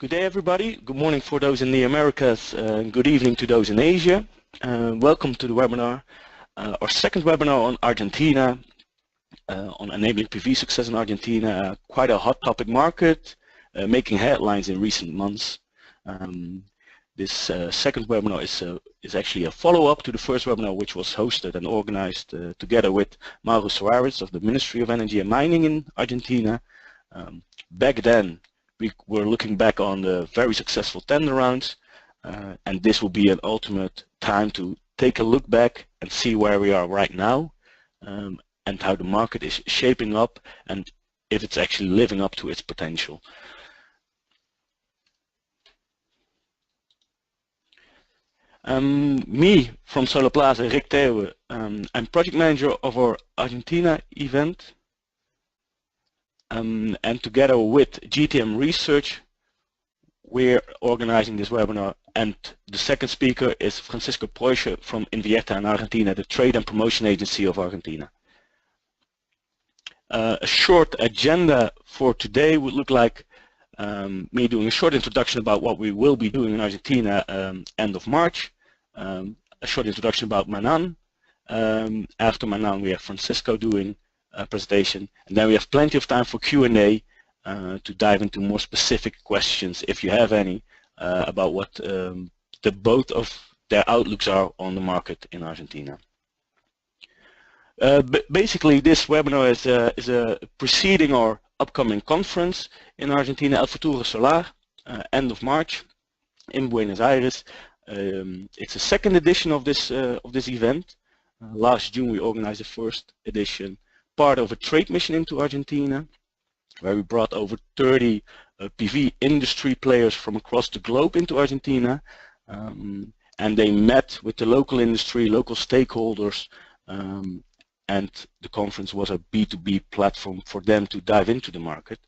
Good day, everybody. Good morning for those in the Americas, and good evening to those in Asia. Welcome to the webinar, our second webinar on Argentina, on enabling PV success in Argentina. Quite a hot topic market, making headlines in recent months. This second webinar is actually a follow-up to the first webinar, which was hosted and organized together with Mauro Soares of the Ministry of Energy and Mining in Argentina. Back then, we were looking back on the very successful tender rounds, and this will be an ultimate time to take a look back and see where we are right now, and how the market is shaping up and if it's actually living up to its potential. Me from Solarplaza, Rick Theeuwen, I'm project manager of our Argentina event. And together with GTM Research, we're organizing this webinar, and the second speaker is Francisco Preuche from Invierta in Argentina, the trade and promotion agency of Argentina. A short agenda for today would look like me doing a short introduction about what we will be doing in Argentina end of March, a short introduction about Manan. After Manan, we have Francisco doing presentation, and then we have plenty of time for Q&A to dive into more specific questions if you have any about what the both of their outlooks are on the market in Argentina. Basically, this webinar is a preceding our upcoming conference in Argentina, El Futuro Solar, end of March in Buenos Aires. It's a second edition of this event. Last June we organized the first edition, part of a trade mission into Argentina, where we brought over 30 PV industry players from across the globe into Argentina, and they met with the local industry, local stakeholders, and the conference was a B2B platform for them to dive into the market.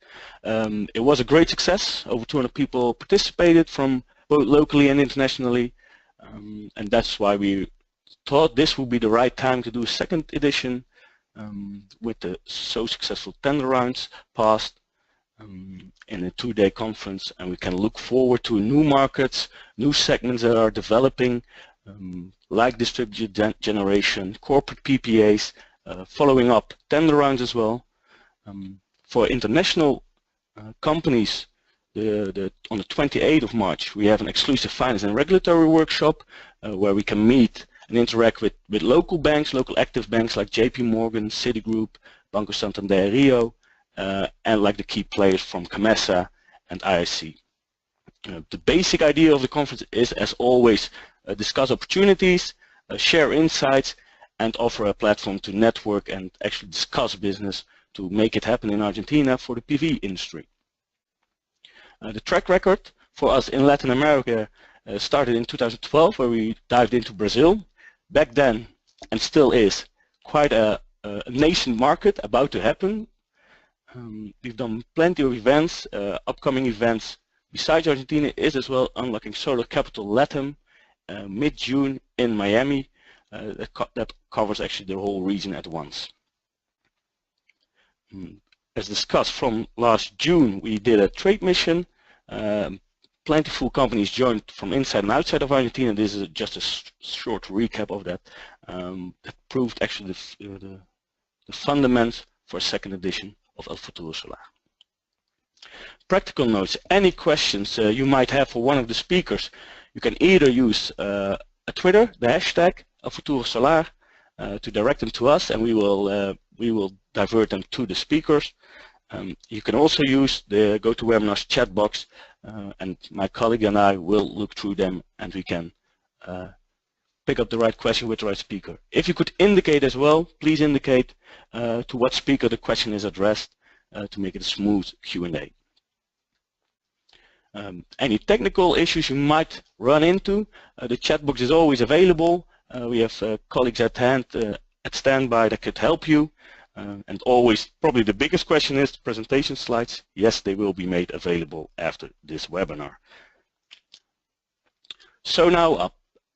It was a great success. Over 200 people participated from both locally and internationally, and that's why we thought this would be the right time to do a second edition, with the so successful tender rounds passed in a two-day conference, and we can look forward to new markets, new segments that are developing, like distributed generation, corporate PPAs, following up tender rounds as well. For international companies, on the 28th of March, we have an exclusive finance and regulatory workshop where we can meet and interact with local banks, local active banks like JP Morgan, Citigroup, Banco Santander, Rio, and like the key players from CAMESA and IIC. The basic idea of the conference is, as always, discuss opportunities, share insights, and offer a platform to network and actually discuss business to make it happen in Argentina for the PV industry. The track record for us in Latin America started in 2012, where we dived into Brazil. Back then, and still is, quite a nascent market about to happen. We've done plenty of events. Upcoming events besides Argentina is as well Unlocking Solar Capital Latam, mid-June in Miami. That covers actually the whole region at once. As discussed from last June, we did a trade mission. Plentiful companies joined from inside and outside of Argentina. This is just a short recap of that. That proved actually the fundamentals for a second edition of El Futuro Solar. Practical notes: any questions you might have for one of the speakers, you can either use a Twitter, the hashtag El Futuro Solar, to direct them to us, and we will divert them to the speakers. You can also use the GoToWebinar's chat box, and my colleague and I will look through them, and we can pick up the right question with the right speaker. If you could indicate as well, please indicate to what speaker the question is addressed to make it a smooth Q&A. Any technical issues you might run into, the chat box is always available. We have colleagues at hand, at standby, that could help you. And always, probably the biggest question is the presentation slides. Yes, they will be made available after this webinar. So now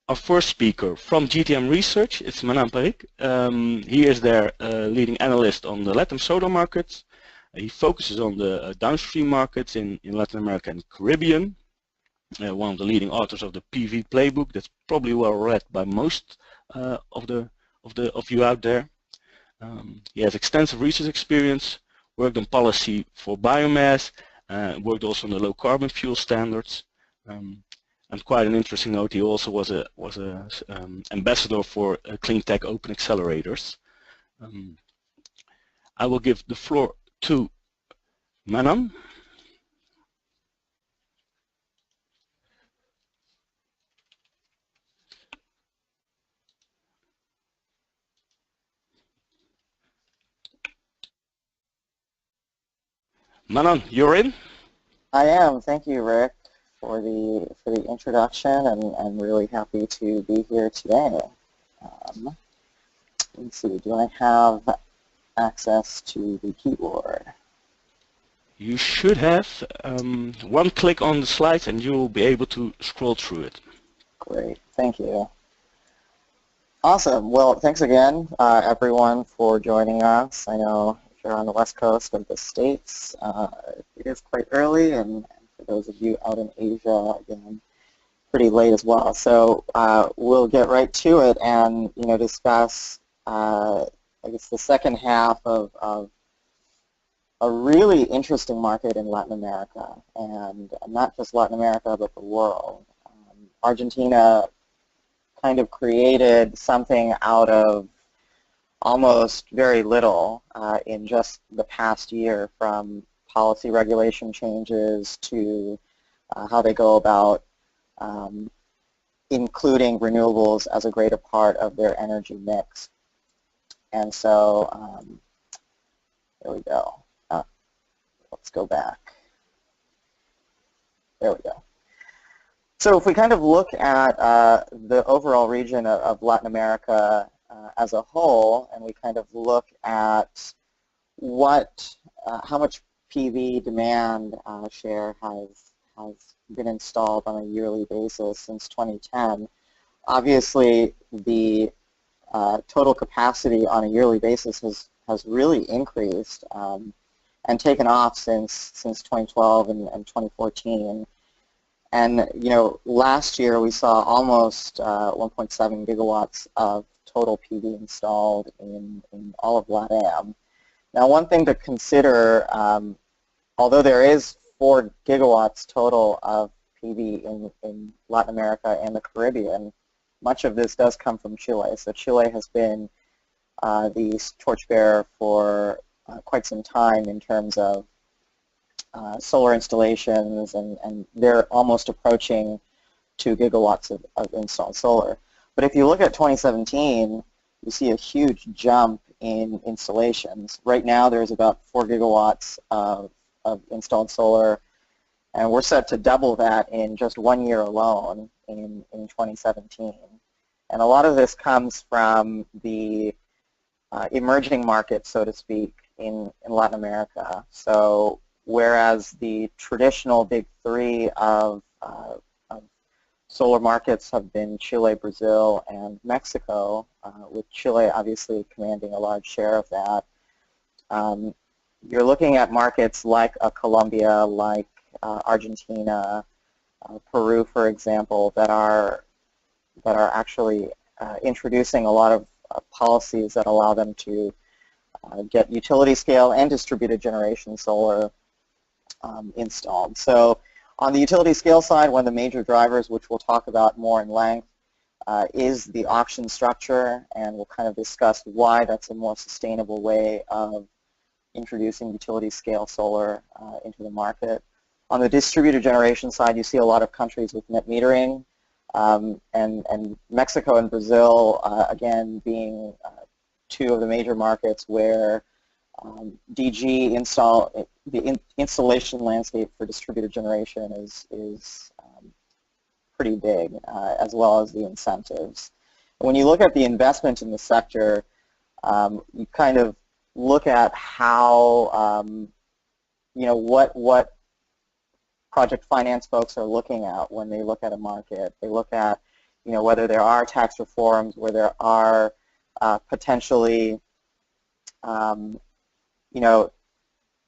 our first speaker from GTM Research, it's Manan Parik. He is their leading analyst on the Latin solar markets. He focuses on the downstream markets in Latin America and Caribbean. One of the leading authors of the PV playbook that's probably well read by most of you out there. He has extensive research experience, worked on policy for biomass, worked also on the low carbon fuel standards. And quite an interesting note, he also was a ambassador for clean tech open accelerators. I will give the floor to Manan. Manan, you're in? I am. Thank you, Rick, for the introduction, and I'm really happy to be here today. Let's see. Do I have access to the keyboard? You should have. One click on the slides, and you will be able to scroll through it. Great. Thank you. Awesome. Well, thanks again, everyone, for joining us. I know if you're on the west coast of the States, it is quite early, and for those of you out in Asia, again, pretty late as well. So we'll get right to it and discuss, I guess, the second half of a really interesting market in Latin America, and not just Latin America, but the world. Argentina kind of created something out of almost very little in just the past year, from policy regulation changes to how they go about including renewables as a greater part of their energy mix. And so there we go. Let's go back. There we go. So if we kind of look at the overall region of Latin America as a whole, and we kind of look at how much PV demand share has been installed on a yearly basis since 2010, obviously the total capacity on a yearly basis has really increased and taken off since 2012 and 2014. And last year we saw almost 1.7 gigawatts of total PV installed in all of LATAM. Now, one thing to consider, although there is 4 gigawatts total of PV in Latin America and the Caribbean, much of this does come from Chile. So Chile has been the torchbearer for quite some time in terms of solar installations, and they're almost approaching 2 gigawatts of installed solar. But if you look at 2017, you see a huge jump in installations. Right now there's about 4 gigawatts of installed solar, and we're set to double that in just 1 year alone in 2017. And a lot of this comes from the emerging markets, so to speak, in Latin America. So whereas the traditional big three of solar markets have been Chile, Brazil, and Mexico, with Chile obviously commanding a large share of that, you're looking at markets like Colombia, like Argentina, Peru, for example, that are actually introducing a lot of policies that allow them to get utility scale and distributed generation solar installed. So on the utility scale side, one of the major drivers, which we'll talk about more in length, is the auction structure, and we'll kind of discuss why that's a more sustainable way of introducing utility scale solar into the market. On the distributed generation side, you see a lot of countries with net metering, and Mexico and Brazil, again, being two of the major markets where the installation landscape for distributed generation is pretty big, as well as the incentives. When you look at the investment in the sector, you kind of look at how, what project finance folks are looking at when they look at a market. They look at, whether there are tax reforms, where there are potentially,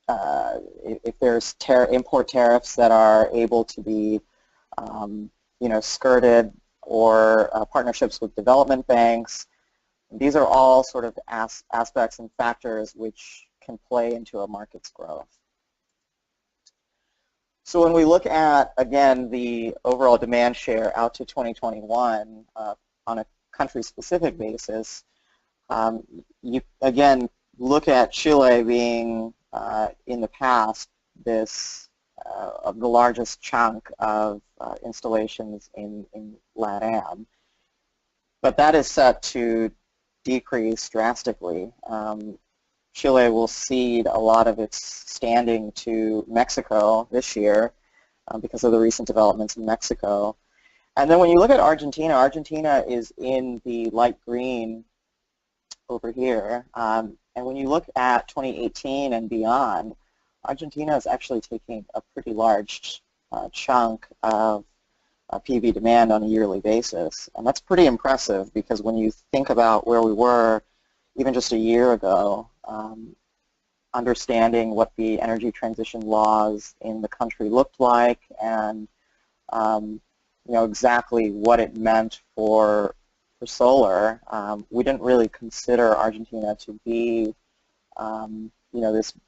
if there's import tariffs that are able to be skirted, or partnerships with development banks. These are all sort of aspects and factors which can play into a market's growth. So when we look at, again, the overall demand share out to 2021 on a country-specific basis, you, again, look at Chile being, in the past, of the largest chunk of installations in LATAM. But that is set to decrease drastically. Chile will cede a lot of its standing to Mexico this year because of the recent developments in Mexico. And then when you look at Argentina, Argentina is in the light green over here. And when you look at 2018 and beyond, Argentina is actually taking a pretty large chunk of PV demand on a yearly basis. And that's pretty impressive because when you think about where we were even just a year ago, understanding what the energy transition laws in the country looked like and exactly what it meant for solar, we didn't really consider Argentina to be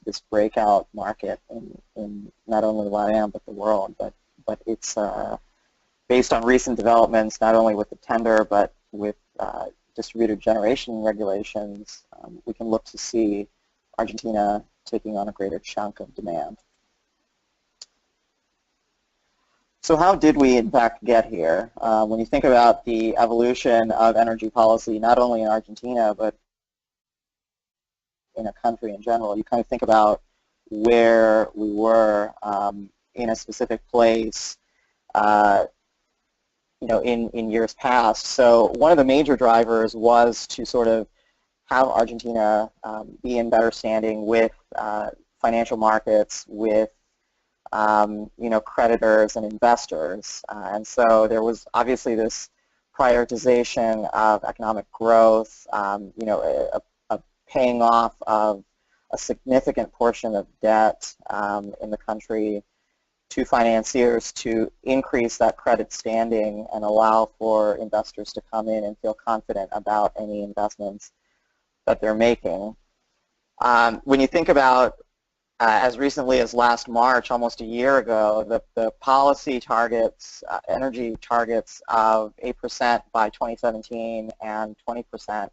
this breakout market in not only LATAM but the world. But it's based on recent developments, not only with the tender but with distributed generation regulations, we can look to see Argentina taking on a greater chunk of demand. So how did we in fact get here? When you think about the evolution of energy policy, not only in Argentina but in a country in general, you kind of think about where we were in a specific place in years past. So one of the major drivers was to sort of have Argentina be in better standing with financial markets, with creditors and investors. And so there was obviously this prioritization of economic growth, a paying off of a significant portion of debt in the country to financiers to increase that credit standing and allow for investors to come in and feel confident about any investments that they're making. When you think about as recently as last March, almost a year ago, the policy targets, energy targets of 8% by 2017 and 20%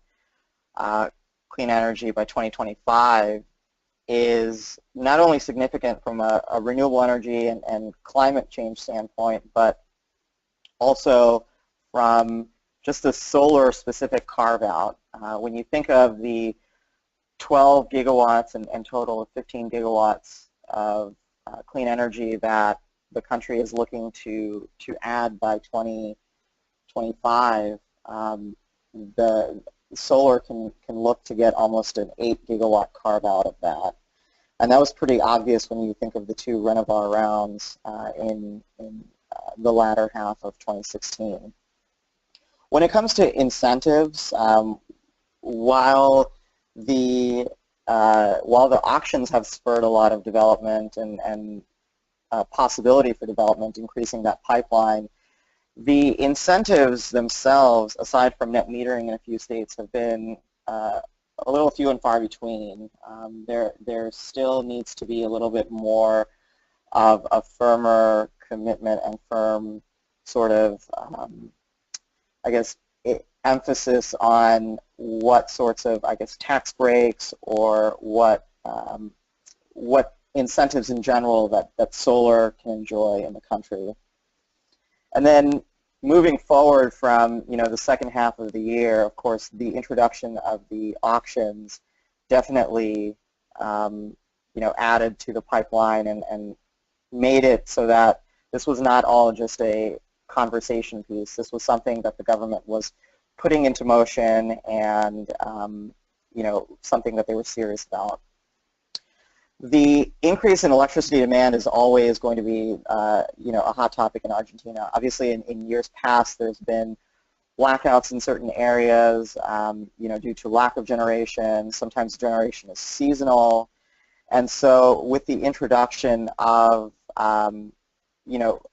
clean energy by 2025 is not only significant from a renewable energy and climate change standpoint, but also from just the solar specific carve out. When you think of the 12 gigawatts and total of 15 gigawatts of clean energy that the country is looking to add by 2025, the solar can look to get almost an 8 gigawatt carve out of that. And that was pretty obvious when you think of the two Renovar rounds in the latter half of 2016. When it comes to incentives, while the auctions have spurred a lot of development and possibility for development, increasing that pipeline, the incentives themselves, aside from net metering in a few states, have been a little few and far between. There still needs to be a little bit more of a firmer commitment and firm sort of, emphasis on what sorts of, tax breaks or what incentives in general that solar can enjoy in the country. And then moving forward from the second half of the year, of course, the introduction of the auctions definitely added to the pipeline and made it so that this was not all just a conversation piece. This was something that the government was putting into motion and something that they were serious about. The increase in electricity demand is always going to be a hot topic in Argentina. Obviously, in years past, there's been blackouts in certain areas, due to lack of generation. Sometimes generation is seasonal, And so with the introduction of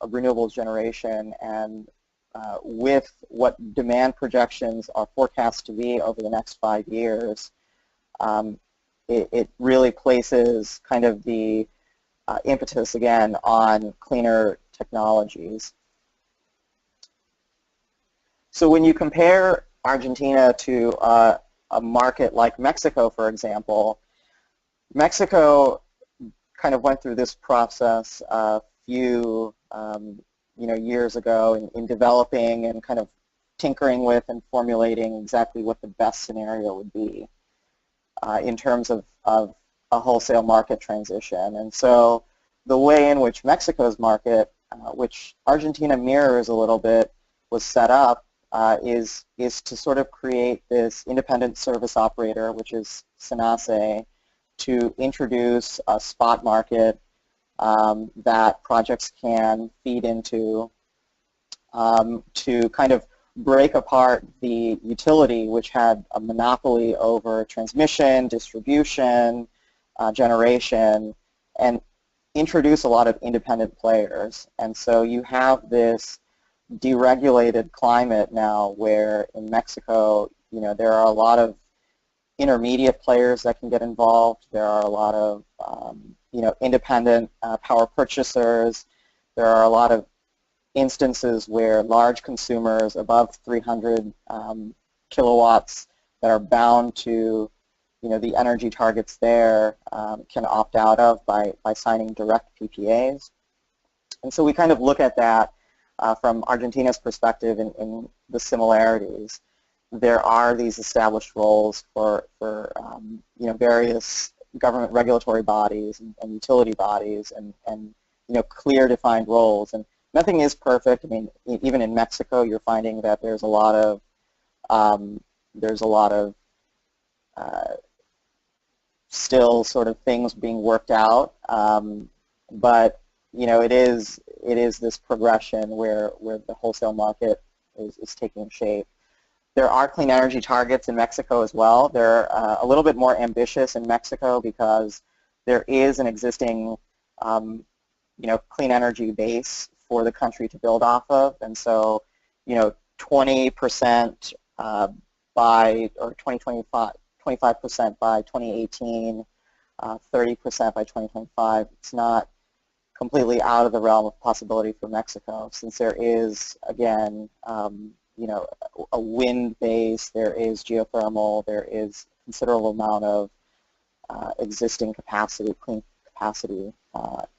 renewable generation and with what demand projections are forecast to be over the next 5 years, it really places kind of the impetus again on cleaner technologies. So when you compare Argentina to a market like Mexico, for example, Mexico kind of went through this process a few years ago in developing and kind of tinkering with and formulating exactly what the best scenario would be in terms of a wholesale market transition. And so the way in which Mexico's market, which Argentina mirrors a little bit, was set up is to sort of create this independent service operator, which is SENACE, to introduce a spot market that projects can feed into to kind of break apart the utility, which had a monopoly over transmission, distribution, generation, and introduce a lot of independent players. And so you have this deregulated climate now where in Mexico, there are a lot of intermediate players that can get involved. There are a lot of independent power purchasers. There are a lot of instances where large consumers above 300 kilowatts that are bound to the energy targets there can opt out of by signing direct PPAs. And so we kind of look at that from Argentina's perspective in the similarities. There are these established roles for various government regulatory bodies and utility bodies and clear defined roles. And nothing is perfect. I mean, even in Mexico, you're finding that there's a lot of still sort of things being worked out, but it is this progression where the wholesale market is taking shape. There are clean energy targets in Mexico as well. They're a little bit more ambitious in Mexico because there is an existing clean energy base for the country to build off of, and so 20% by 2025, 25% by 2018, 30% by 2025. It's not completely out of the realm of possibility for Mexico, since there is, again, a wind base, there is geothermal, there is a considerable amount of existing capacity, clean capacity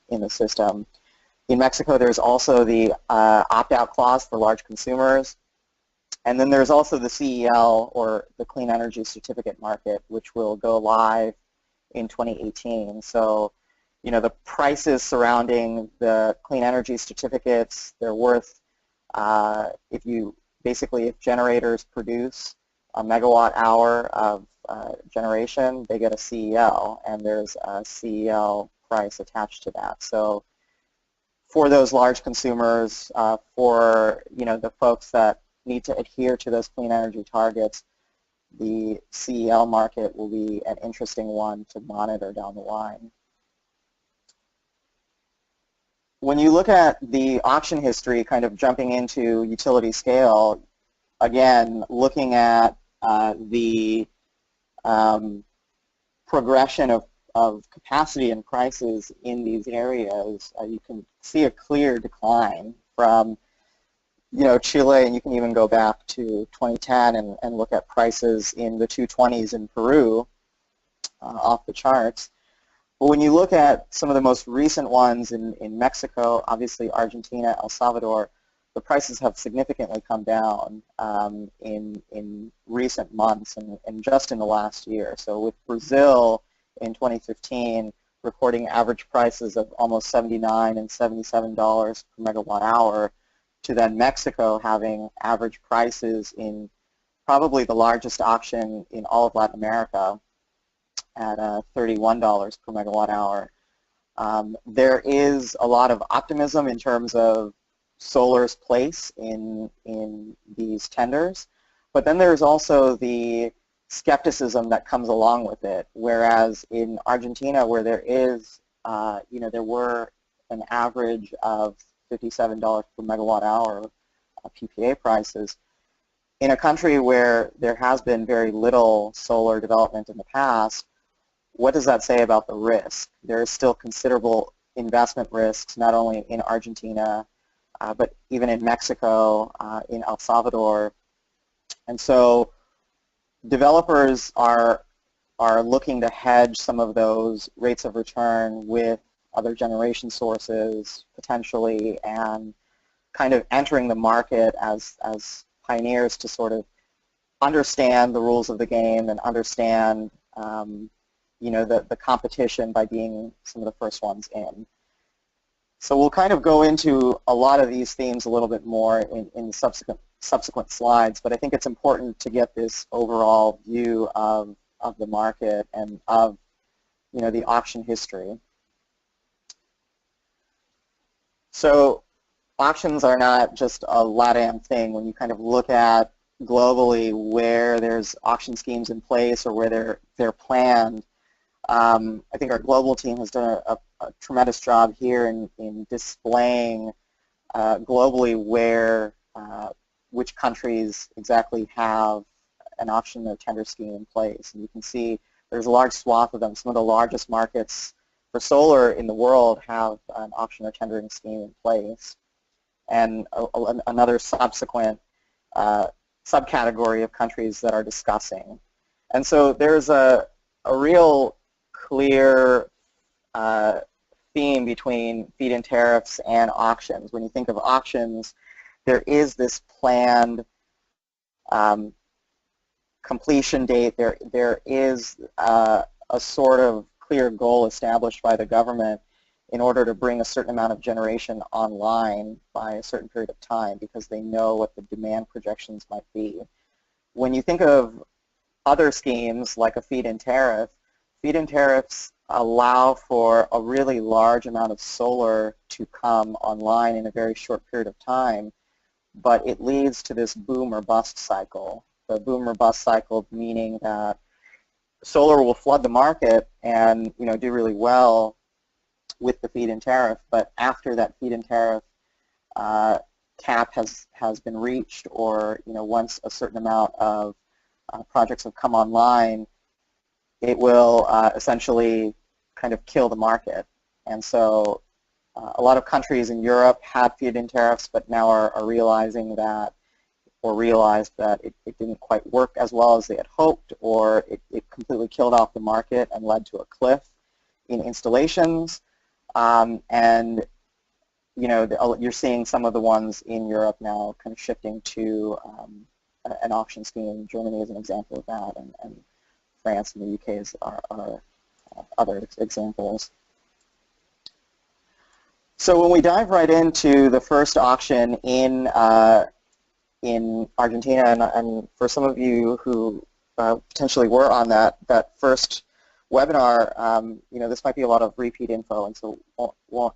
in the system. In Mexico, there's also the opt-out clause for large consumers. And then there's also the CEL, or the Clean Energy Certificate market, which will go live in 2018. So, the prices surrounding the clean energy certificates, they're worth, if generators produce a megawatt hour of generation, they get a CEL, and there's a CEL price attached to that. So for those large consumers, for the folks that need to adhere to those clean energy targets, the CEL market will be an interesting one to monitor down the line. When you look at the auction history, kind of jumping into utility scale, again, looking at the progression of capacity and prices in these areas, you can see a clear decline from Chile, and you can even go back to 2010 and look at prices in the 220s in Peru off the charts. But when you look at some of the most recent ones in Mexico, obviously Argentina, El Salvador, the prices have significantly come down in recent months and just in the last year. So with Brazil in 2015 recording average prices of almost $79 and $77 per megawatt hour, to then Mexico having average prices in probably the largest auction in all of Latin America at $31 per megawatt hour. There is a lot of optimism in terms of solar's place in these tenders, but then there's also the skepticism that comes along with it. Whereas in Argentina, where there is, there were an average of $57 per megawatt hour PPA prices, in a country where there has been very little solar development in the past, what does that say about the risk? There is still considerable investment risks, not only in Argentina, but even in Mexico, in El Salvador. And so developers are looking to hedge some of those rates of return with other generation sources, potentially, and kind of entering the market as pioneers to sort of understand the rules of the game and understand the competition by being some of the first ones in. So we'll kind of go into a lot of these themes a little bit more in subsequent slides, but I think it's important to get this overall view of the market and of the auction history. So auctions are not just a LATAM thing. When you kind of look at globally where there's auction schemes in place or where they're planned, I think our global team has done a tremendous job here in displaying globally where which countries exactly have an auction or tender scheme in place. And you can see there's a large swath of them. Some of the largest markets for solar in the world have an auction or tendering scheme in place. And another subsequent subcategory of countries that are discussing. And so there's a real clear theme between feed-in tariffs and auctions. When you think of auctions, there is this planned completion date. There is a sort of clear goal established by the government in order to bring a certain amount of generation online by a certain period of time because they know what the demand projections might be. When you think of other schemes like a feed-in tariffs allow for a really large amount of solar to come online in a very short period of time, but it leads to this boom or bust cycle. The boom or bust cycle meaning that solar will flood the market and do really well with the feed-in tariff, but after that feed-in tariff cap has been reached, or once a certain amount of projects have come online, it will essentially kind of kill the market. And so a lot of countries in Europe had feed-in tariffs, but now are realizing that, or realized that it didn't quite work as well as they had hoped, or it completely killed off the market and led to a cliff in installations. And you're seeing some of the ones in Europe now kind of shifting to an auction scheme. Germany is an example of that, and France and the UK are other examples. So when we dive right into the first auction in Argentina, and for some of you who potentially were on that first webinar, this might be a lot of repeat info, and so won't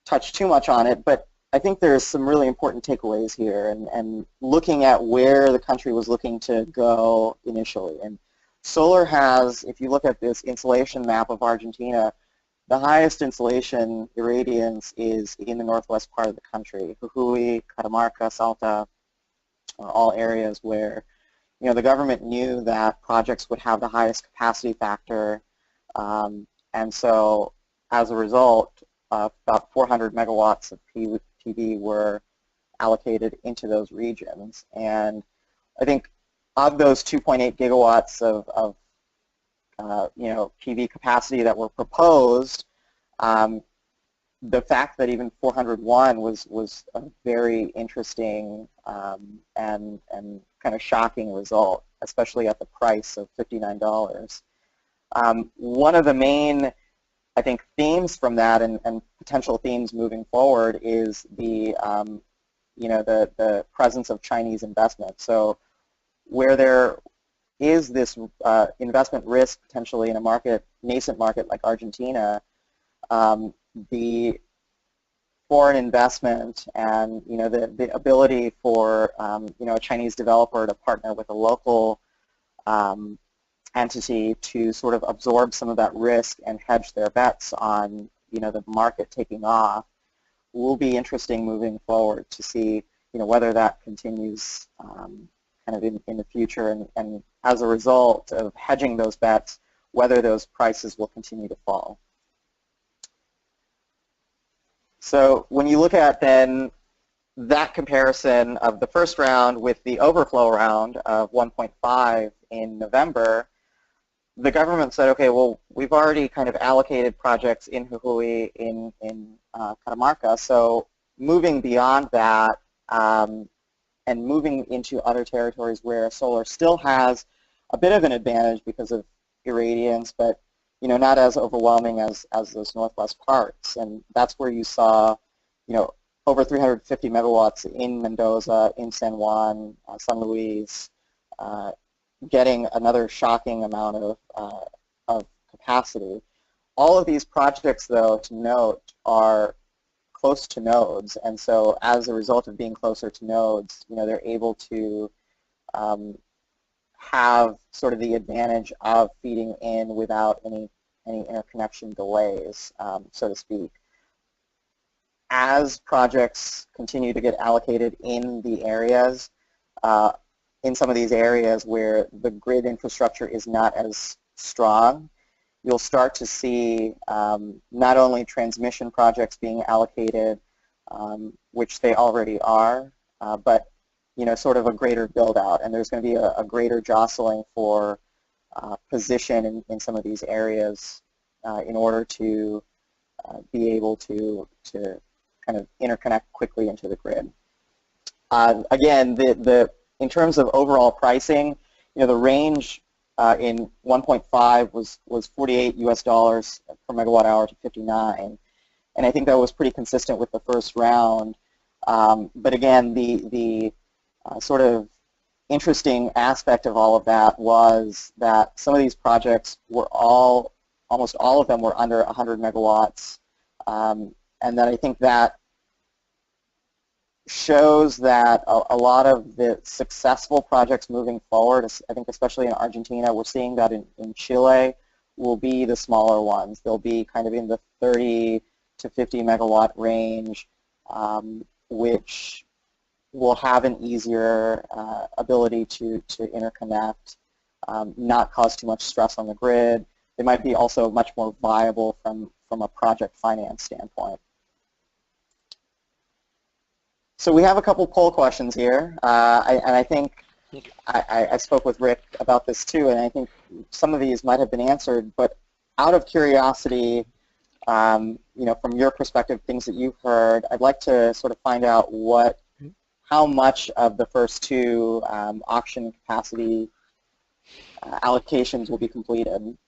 touch too much on it, but I think there's some really important takeaways here, and looking at where the country was looking to go initially. And solar has, if you look at this insolation map of Argentina, the highest insolation irradiance is in the northwest part of the country. Jujuy, Catamarca, Salta are all areas where the government knew that projects would have the highest capacity factor, and so as a result, about 400 megawatts of PV were allocated into those regions. And I think of those 2.8 gigawatts of PV capacity that were proposed, the fact that even 401 was a very interesting and kind of shocking result, especially at the price of $59. One of the main, I think, themes from that and potential themes moving forward is the the presence of Chinese investment. So where there is this investment risk potentially in a market, nascent market like Argentina, the foreign investment and the ability for a Chinese developer to partner with a local entity to sort of absorb some of that risk and hedge their bets on, the market taking off, will be interesting moving forward to see, whether that continues kind of in the future, and as a result of hedging those bets, whether those prices will continue to fall. So when you look at then that comparison of the first round with the overflow round of 1.5 in November, the government said, okay, well, we've already kind of allocated projects in Jujuy, in Catamarca, so moving beyond that and moving into other territories where solar still has a bit of an advantage because of irradiance, but not as overwhelming as those northwest parts. And that's where you saw, over 350 megawatts in Mendoza, in San Juan, San Luis, getting another shocking amount of capacity. All of these projects, though, to note, are close to nodes, and so as a result of being closer to nodes, they're able to have sort of the advantage of feeding in without any interconnection delays, so to speak. As projects continue to get allocated in the areas, in some of these areas where the grid infrastructure is not as strong, you'll start to see not only transmission projects being allocated, which they already are, but sort of a greater build out, and there's going to be a greater jostling for position in some of these areas in order to be able to kind of interconnect quickly into the grid. Again, in terms of overall pricing, the range in 1.5 was 48 US dollars per megawatt hour to 59, and I think that was pretty consistent with the first round. But again, the sort of interesting aspect of all of that was that some of these projects were almost all of them were under 100 megawatts, and that I think that shows that a lot of the successful projects moving forward, I think especially in Argentina, we're seeing that in Chile, will be the smaller ones. They'll be kind of in the 30 to 50 megawatt range, which will have an easier ability to interconnect, not cause too much stress on the grid. They might be also much more viable from a project finance standpoint. So we have a couple poll questions here, and I think I spoke with Rick about this too, and I think some of these might have been answered, but out of curiosity, from your perspective, things that you've heard, I'd like to sort of find out how much of the first two auction capacity allocations will be completed,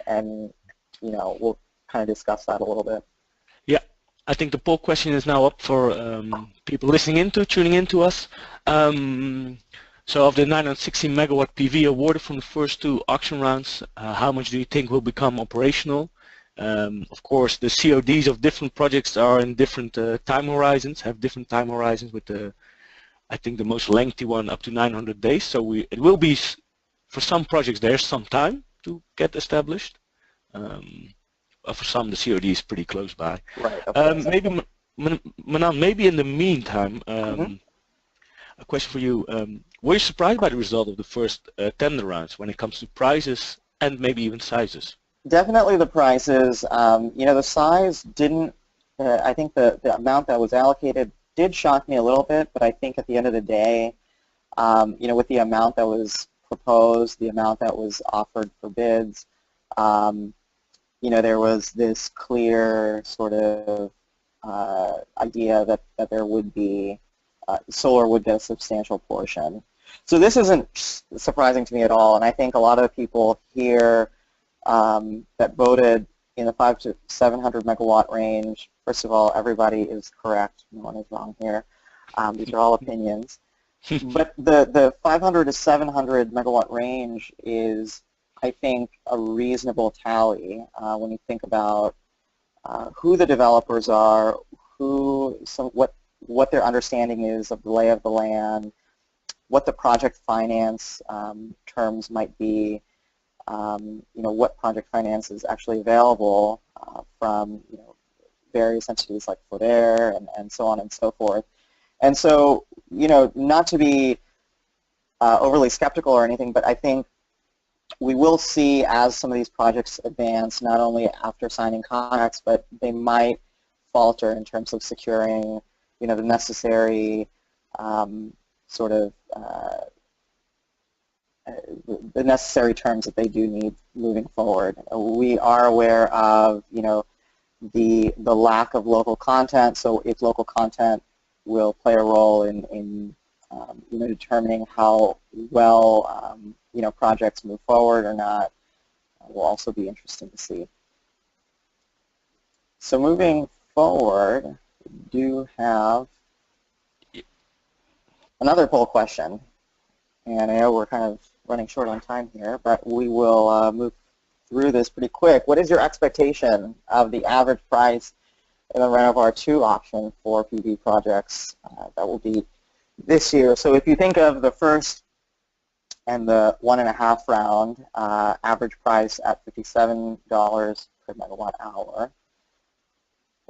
and we'll kind of discuss that a little bit. Yeah. I think the poll question is now up for people tuning into us. So of the 960 megawatt PV awarded from the first two auction rounds, how much do you think will become operational? Of course, the CODs of different projects are in different time horizons, have different time horizons, with I think the most lengthy one up to 900 days. So it will be, for some projects, there's some time to get established. For some, the COD is pretty close by. Right. Maybe, Manan, maybe in the meantime, a question for you. Were you surprised by the result of the first tender rounds when it comes to prices and maybe even sizes? Definitely the prices. The size didn't, I think the amount that was allocated did shock me a little bit, but I think at the end of the day, with the amount that was proposed, the amount that was offered for bids, there was this clear sort of idea that there would be, solar would get a substantial portion. So this isn't surprising to me at all, and I think a lot of people here that voted in the 500 to 700 megawatt range, first of all, everybody is correct. No one is wrong here. These are all opinions. But the 500 to 700 megawatt range is, I think, a reasonable tally when you think about who the developers are, what their understanding is of the lay of the land, what the project finance terms might be, what project finance is actually available from various entities like Futuro and so on and so forth. And so, not to be overly skeptical or anything, but I think we will see as some of these projects advance, not only after signing contracts, but they might falter in terms of securing, the necessary the necessary terms that they do need moving forward. We are aware of, the lack of local content. So if local content will play a role in determining how well projects move forward or not, will also be interesting to see. So moving forward, we do have another poll question, and I know we're kind of running short on time here, but we will move through this pretty quick. What is your expectation of the average price in the Renovar 2 option for PV projects that will be this year? So if you think of the first and the 1.5 round, average price at $57 per megawatt hour,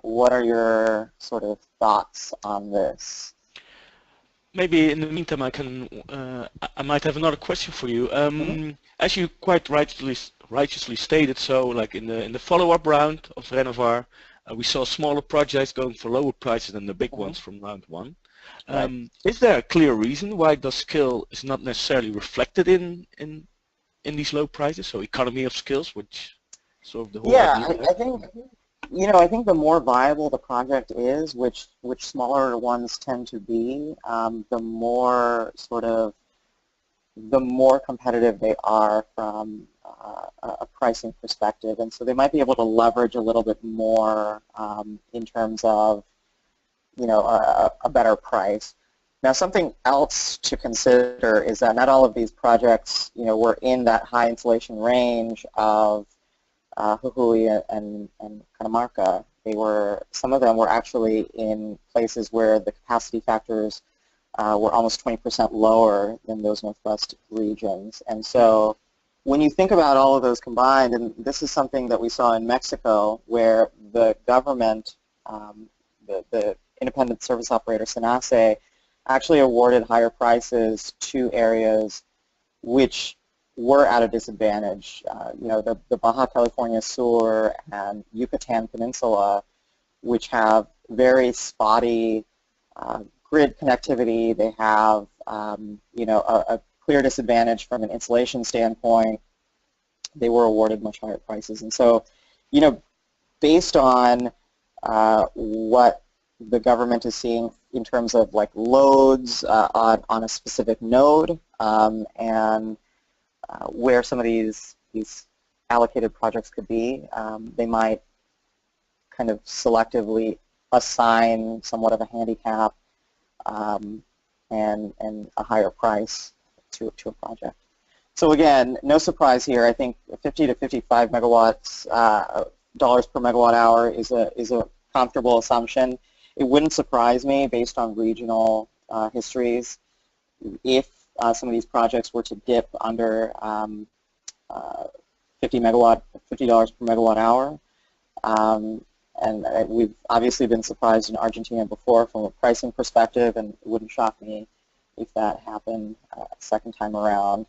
what are your sort of thoughts on this? Maybe in the meantime, I might have another question for you. As you quite righteously stated, so like in the follow-up round of Renovar, we saw smaller projects going for lower prices than the big ones from round 1. Right. Is there a clear reason why the skill is not necessarily reflected in these low prices? So economy of skills, which sort of the whole idea. I think. I think the more viable the project is, which smaller ones tend to be, the more competitive they are from a pricing perspective, and so they might be able to leverage a little bit more in terms of a better price. Now, something else to consider is that not all of these projects were in that high insulation range of Jujuy and Catamarca. Some of them were actually in places where the capacity factors were almost 20% lower than those Northwest regions. And so when you think about all of those combined, and this is something that we saw in Mexico, where the government, the independent service operator, SENACE, actually awarded higher prices to areas which were at a disadvantage. The Baja California Sur and Yucatan Peninsula, which have very spotty grid connectivity. They have, a clear disadvantage from an insulation standpoint. They were awarded much higher prices. And so, based on what the government is seeing in terms of like loads on a specific node and where some of these allocated projects could be, they might kind of selectively assign somewhat of a handicap and a higher price to a project. So again, no surprise here. I think 50 to 55 megawatts dollars per megawatt hour is a comfortable assumption. It wouldn't surprise me, based on regional histories, if some of these projects were to dip under $50 per megawatt hour. And we've obviously been surprised in Argentina before from a pricing perspective, and it wouldn't shock me if that happened a second time around.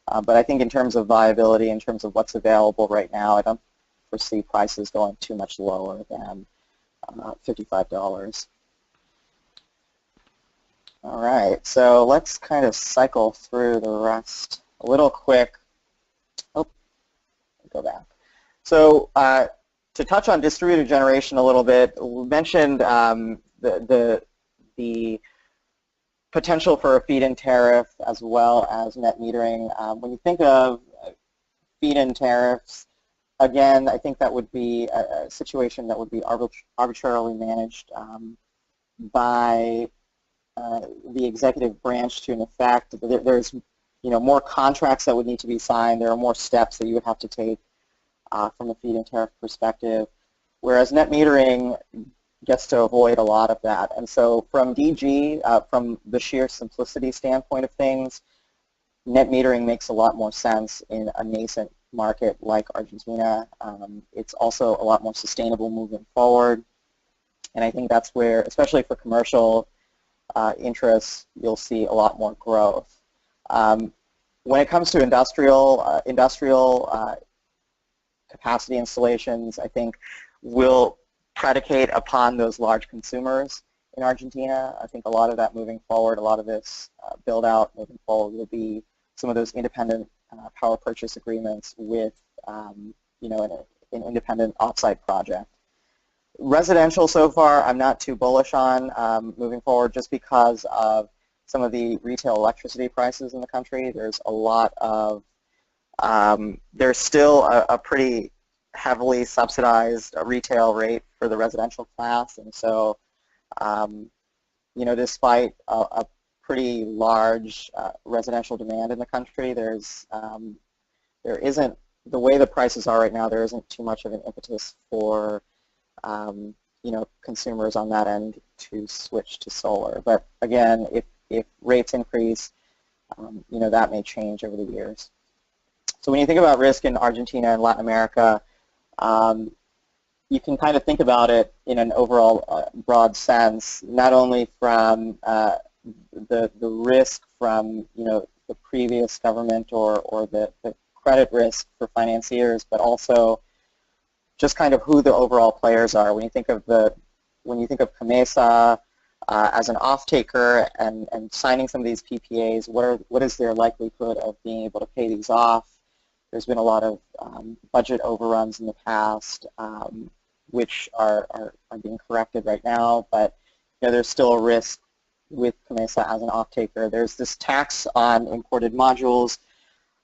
But I think in terms of viability, in terms of what's available right now, I don't foresee prices going too much lower than $55. All right, so let's kind of cycle through the rest a little quick. Oh, go back. So to touch on distributed generation a little bit, we mentioned the potential for a feed-in tariff as well as net metering. When you think of feed-in tariffs, again, I think that would be a situation that would be arbitrarily managed by the executive branch to an effect. There's more contracts that would need to be signed. There are more steps that you would have to take from a feed-in tariff perspective. Whereas net metering gets to avoid a lot of that. And so from DG, from the sheer simplicity standpoint of things, net metering makes a lot more sense in a nascent market like Argentina. It's also a lot more sustainable moving forward. And I think that's where, especially for commercial interests, you'll see a lot more growth. When it comes to industrial capacity installations, I think will predicate upon those large consumers in Argentina. I think a lot of that moving forward, a lot of this build out moving forward will be some of those independent power purchase agreements with you know, an independent offsite project. Residential so far, I'm not too bullish on moving forward just because of some of the retail electricity prices in the country. There's a lot of, there's still a pretty heavily subsidized retail rate for the residential class, and so, you know, despite a pretty large residential demand in the country, there isn't, the way the prices are right now, there isn't too much of an impetus for you know, consumers on that end to switch to solar. But again, if rates increase, you know, that may change over the years. So when you think about risk in Argentina and Latin America, you can kind of think about it in an overall broad sense, not only from the risk from, you know, the previous government or the credit risk for financiers, but also just kind of who the overall players are. When you think of CAMMESA as an off-taker and signing some of these PPAs, what is their likelihood of being able to pay these off? There's been a lot of budget overruns in the past, which are being corrected right now, but you know, there's still a risk with CAMMESA as an off-taker. There's this tax on imported modules,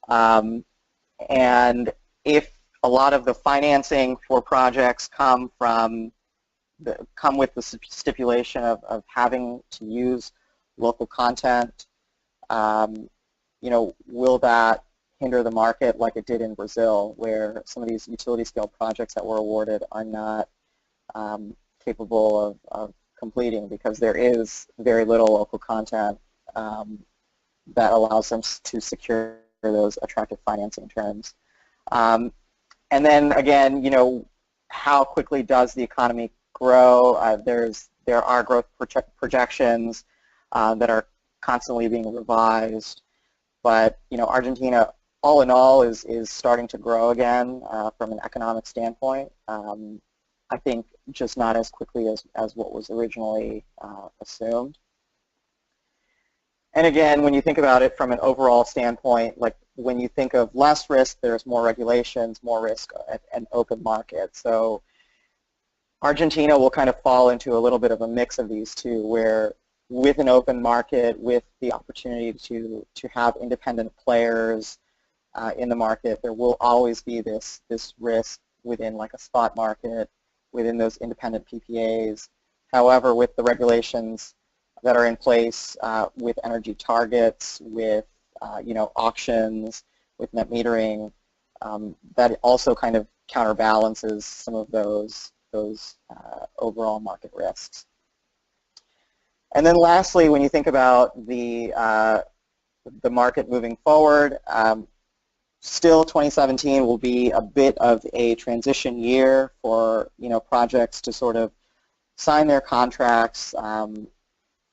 and if a lot of the financing for projects come with the stipulation of having to use local content, you know, will that hinder the market like it did in Brazil, where some of these utility scale projects that were awarded are not capable of completing because there is very little local content that allows them to secure those attractive financing terms. And then again, you know, how quickly does the economy grow? There are growth projections that are constantly being revised, but you know, Argentina, all in all, is starting to grow again from an economic standpoint. I think just not as quickly as what was originally assumed. And again, when you think about it from an overall standpoint, like when you think of less risk, there's more regulations, more risk, and open market. So Argentina will kind of fall into a little bit of a mix of these two, where with an open market, with the opportunity to have independent players in the market, there will always be this risk within like a spot market, within those independent PPAs. However, with the regulations that are in place, with energy targets, with you know, auctions, with net metering, that also kind of counterbalances some of those overall market risks. And then lastly, when you think about the market moving forward, still 2017 will be a bit of a transition year for, you know, projects to sort of sign their contracts,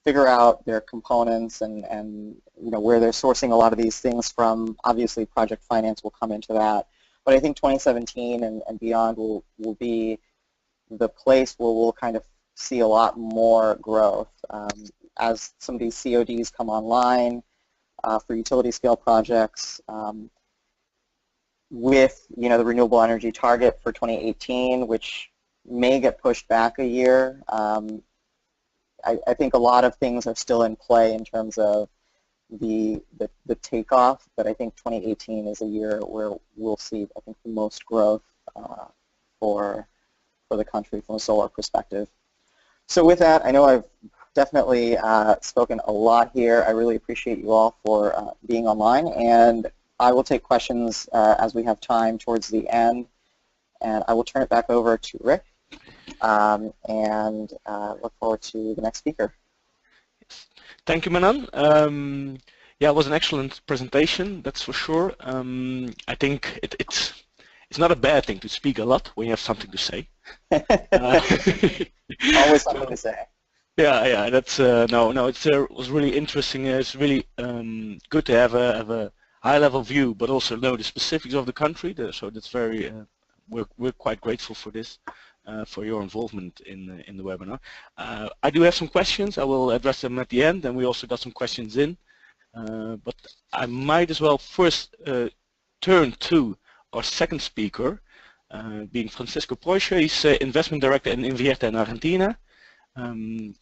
figure out their components and you know, where they're sourcing a lot of these things from. Obviously, project finance will come into that. But I think 2017 and beyond will be the place where we'll kind of see a lot more growth as some of these CODs come online for utility scale projects. With, you know, the renewable energy target for 2018, which may get pushed back a year. I think a lot of things are still in play in terms of the takeoff, but I think 2018 is a year where we'll see, I think, the most growth for the country from a solar perspective. So with that, I know I've definitely spoken a lot here. I really appreciate you all for being online, and I will take questions as we have time towards the end, and I will turn it back over to Rick and look forward to the next speaker. Yes. Thank you, Manan. Yeah, it was an excellent presentation, that's for sure. I think it's not a bad thing to speak a lot when you have something to say. Always something to say. Yeah, that's no, it was really interesting. It's really good to have a high-level view, but also know the specifics of the country. So that's very we're quite grateful for this, for your involvement in the webinar. I do have some questions. I will address them at the end, and we also got some questions in. But I might as well first turn to our second speaker, being Francisco Poischer. He's investment director in Invierta in Argentina.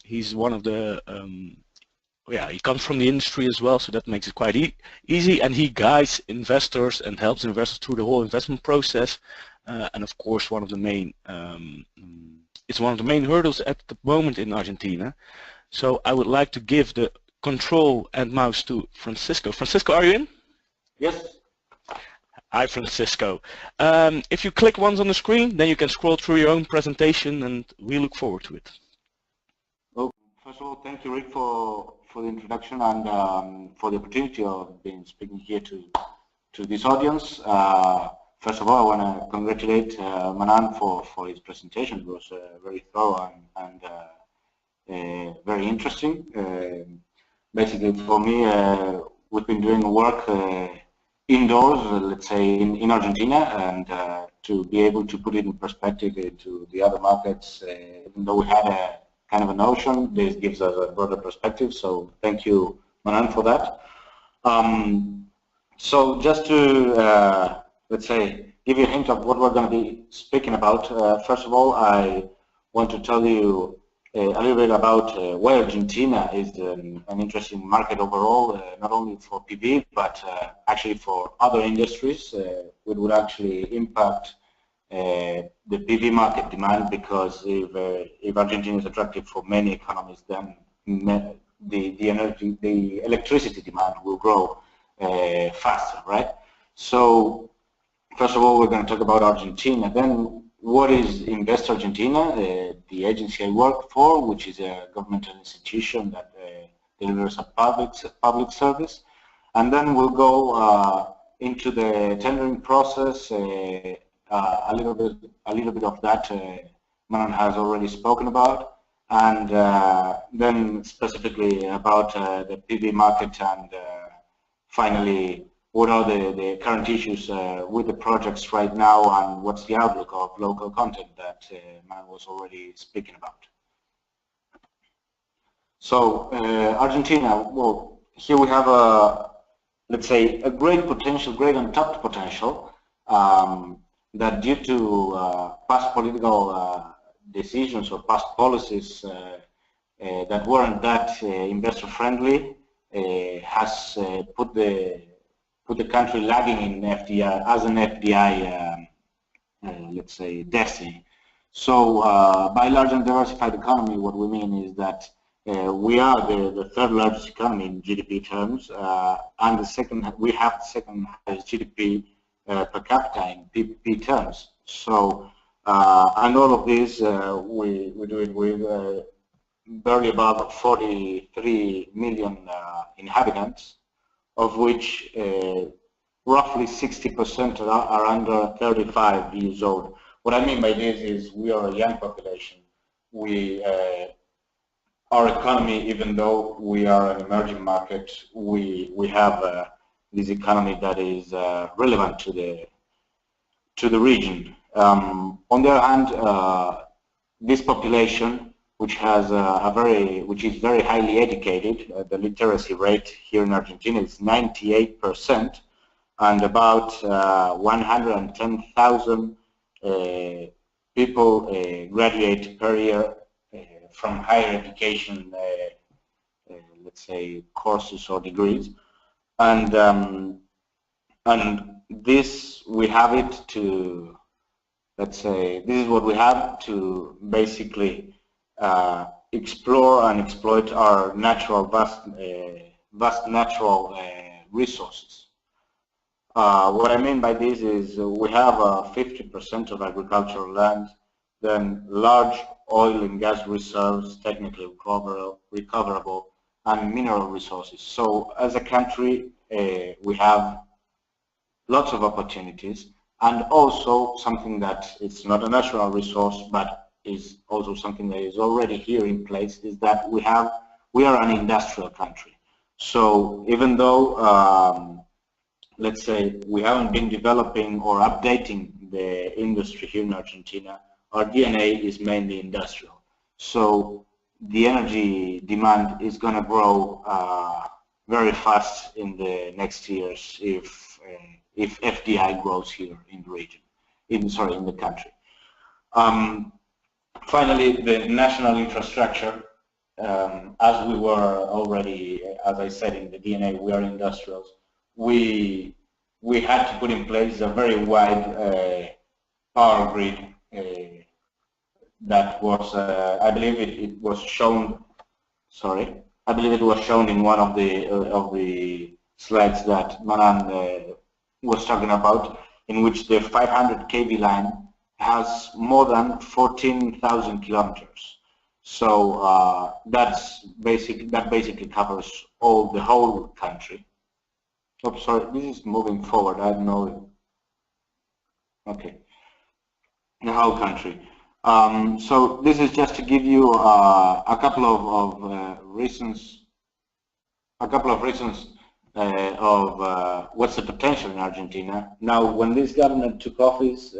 He's one of the, yeah, he comes from the industry as well, so that makes it quite easy, and he guides investors and helps investors through the whole investment process. And of course, one of the main, it's one of the main hurdles at the moment in Argentina. So I would like to give the control and mouse to Francisco. Francisco, are you in? Yes. Hi, Francisco. If you click once on the screen, then you can scroll through your own presentation, and we look forward to it. Well, first of all, thank you, Rick, for the introduction and for the opportunity of being speaking here to this audience. First of all, I want to congratulate Manan for his presentation. It was very thorough and very interesting. Basically, for me, we've been doing work indoors, let's say in Argentina, and to be able to put it in perspective to the other markets, even though we had a kind of a notion, this gives us a broader perspective. So thank you, Manan, for that. So just to, let's say, give you a hint of what we're going to be speaking about, first of all, I want to tell you a little bit about why Argentina is an interesting market overall, not only for PV, but actually for other industries, which would actually impact the PV market demand, because if Argentina is attractive for many economies, then the electricity demand will grow faster, right? So first of all, we're going to talk about Argentina. Then, what is Invest Argentina, the agency I work for, which is a governmental institution that delivers a public service. And then we'll go into the tendering process. A little bit of that Manan has already spoken about, and then specifically about the PV market, and finally, what are the current issues with the projects right now, and what's the outlook of local content that Manan was already speaking about. So Argentina, well, here we have let's say, a great potential, great untapped potential, that due to past political decisions or past policies that weren't that investor friendly, has put the country lagging in FDI, as an FDI, let's say, destiny. So by large and diversified economy, what we mean is that we are the third largest economy in GDP terms, and we have the second highest GDP per capita in PPP terms. So, and all of this, we do it with barely above 43 million inhabitants, of which roughly 60% are under 35 years old. What I mean by this is we are a young population. Our economy, even though we are an emerging market, we have this economy that is relevant to the region. On the other hand, this population, which is very highly educated, the literacy rate here in Argentina is 98%, and about 110,000 people graduate per year from higher education, let's say, courses or degrees, and this we have it to, let's say, this is what we have to basically explore and exploit our natural vast natural resources. What I mean by this is we have 50% of agricultural land. then large oil and gas reserves, technically recoverable, and mineral resources. So as a country, we have lots of opportunities, and also something that is not a natural resource, but is also something that is already here in place, is that we are an industrial country. So even though, let's say, we haven't been developing or updating the industry here in Argentina, our DNA is mainly industrial. So the energy demand is going to grow very fast in the next years if FDI grows here in the region, in the country. Finally, the national infrastructure, as we were already, as I said, in the DNA, we are industrials. We had to put in place a very wide power grid that was, I believe it was shown. Sorry, I believe it was shown in one of the slides that Manan was talking about, in which the 500 kV line has more than 14,000 kilometers. So that basically covers the whole country. Oh, sorry, this is moving forward. I don't know. Okay, the whole country. So this is just to give you a couple of reasons. Of what's the potential in Argentina. Now, when this government took office,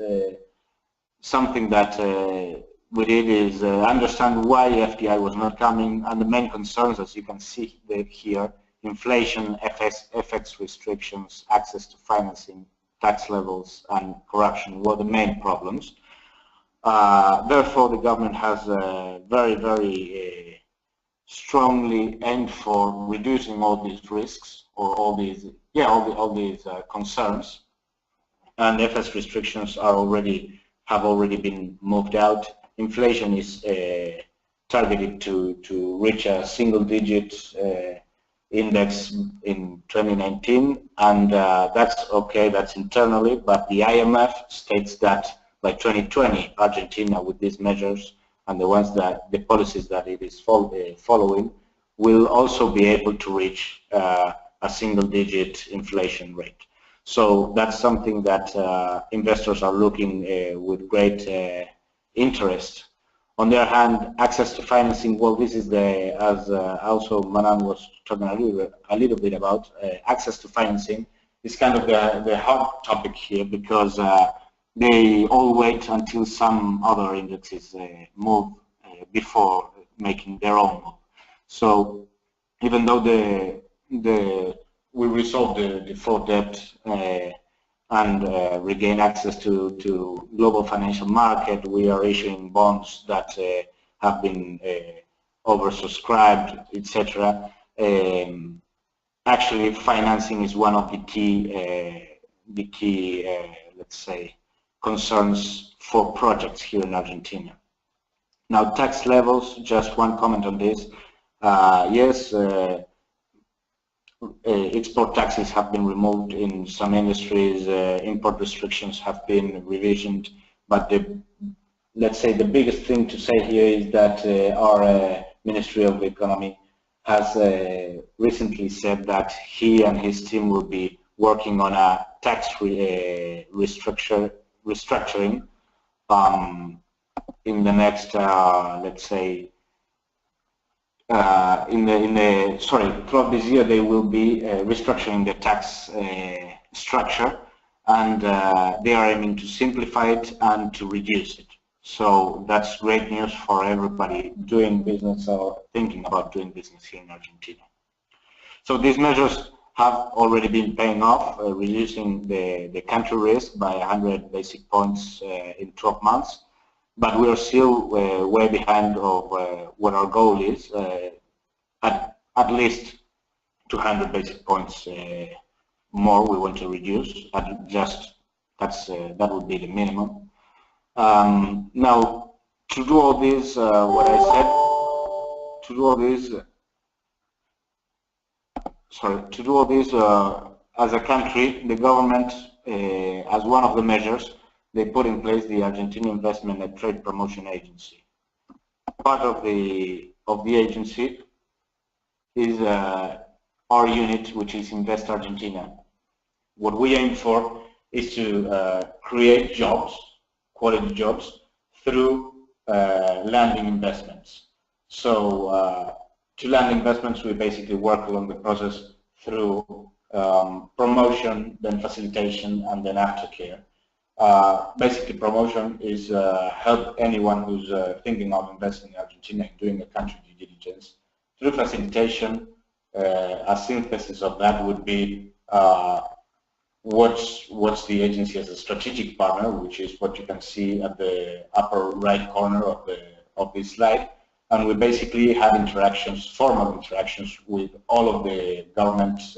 something that we did is understand why FDI was not coming, and the main concerns, as you can see here, inflation, FX restrictions, access to financing, tax levels, and corruption were the main problems. Therefore, the government has very strongly aimed for reducing all these risks, or all these concerns, and FX restrictions have already been moved out. Inflation is targeted to reach a single-digit index in 2019, and that's okay. That's internally, but the IMF states that by 2020, Argentina, with these measures and the policies that it is following, will also be able to reach a single-digit inflation rate. So that's something that investors are looking with great interest. On the other hand, access to financing, well, this is as also Manan was talking a little bit about, access to financing is kind of the hot topic here, because they all wait until some other indexes move before making their own move. So even though we resolve the default debt and regain access to global financial market, we are issuing bonds that have been oversubscribed, etc. Actually, financing is one of the key, let's say, concerns for projects here in Argentina. Now, tax levels, just one comment on this. Yes, export taxes have been removed in some industries, import restrictions have been revisioned, but let's say the biggest thing to say here is that our Ministry of Economy has recently said that he and his team will be working on a tax restructuring in the next, let's say, throughout this year they will be restructuring the tax structure, and they are aiming to simplify it and to reduce it. So that's great news for everybody doing business or thinking about doing business here in Argentina. So these measures have already been paying off, reducing the country risk by 100 basic points in 12 months. But we are still way behind of what our goal is, at least 200 basic points more we want to reduce. That would be the minimum. Now, to do all this, what I said, to do all this as a country, the government, as one of the measures, they put in place the Argentina Investment and Trade Promotion Agency. Part of the agency is our unit, which is Invest Argentina. What we aim for is to create jobs, quality jobs, through landing investments. So to land investments, we basically work along the process through promotion, then facilitation, and then aftercare. Basically, promotion is help anyone who's thinking of investing in Argentina and doing a country due diligence. Through facilitation, a synthesis of that would be what's the agency as a strategic partner, which is what you can see at the upper right corner of this slide. And we basically have interactions, formal interactions, with all of the governments,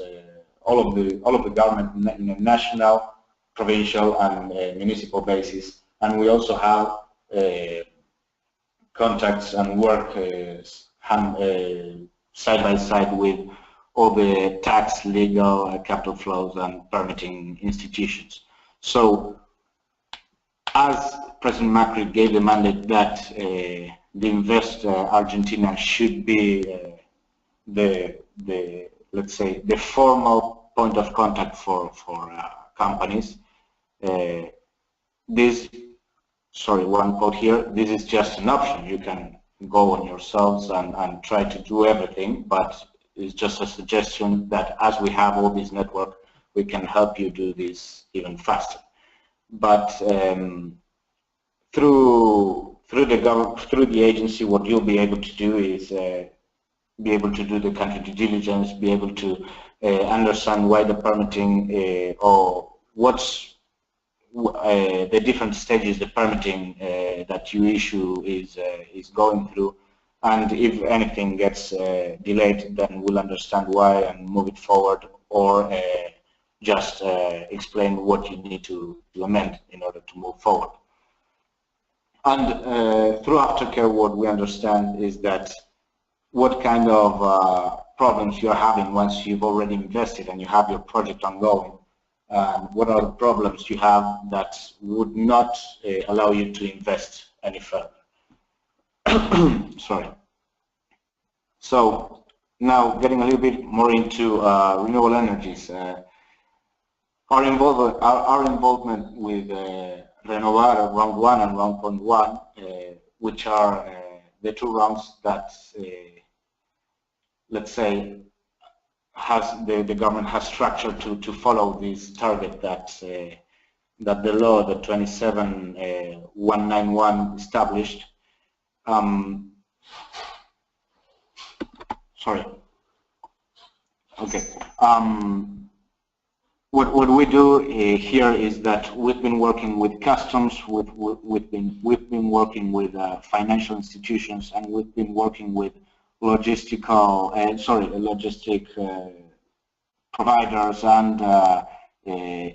all of the government in a national, provincial, and municipal basis. And we also have contacts and work side by side with all the tax, legal, capital flows, and permitting institutions. So, as President Macri gave the mandate that the Invest Argentina should be let's say the formal point of contact for companies. One quote here, this is just an option. You can go on yourselves and try to do everything, but it's just a suggestion that as we have all this network, we can help you do this even faster. But through the agency, what you'll be able to do is be able to do the country due diligence, be able to understand why the permitting or what's the different stages the permitting that you issue is going through, and if anything gets delayed, then we'll understand why and move it forward, or just explain what you need to amend in order to move forward. And through aftercare, what we understand is that what kind of problems you're having once you've already invested and you have your project ongoing. What are the problems you have that would not allow you to invest any further? Sorry. So now getting a little bit more into renewable energies. Our involvement with Renovar round 1 and round 1, which are the two rounds that, let's say, the government has structured to follow this target that the law, the 27191, established. Sorry. Okay. What we do here is that we've been working with customs, we've been working with financial institutions, and we've been working with logistic providers, and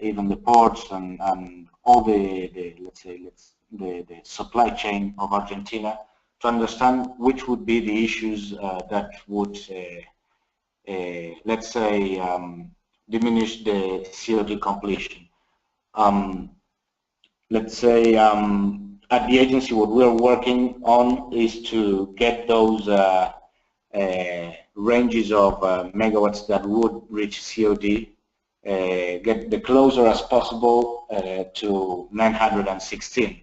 even the ports and all the supply chain of Argentina, to understand which would be the issues that would let's say diminish the COD completion. Let's say at the agency, what we're working on is to get those ranges of megawatts that would reach COD, get the closer as possible to 916.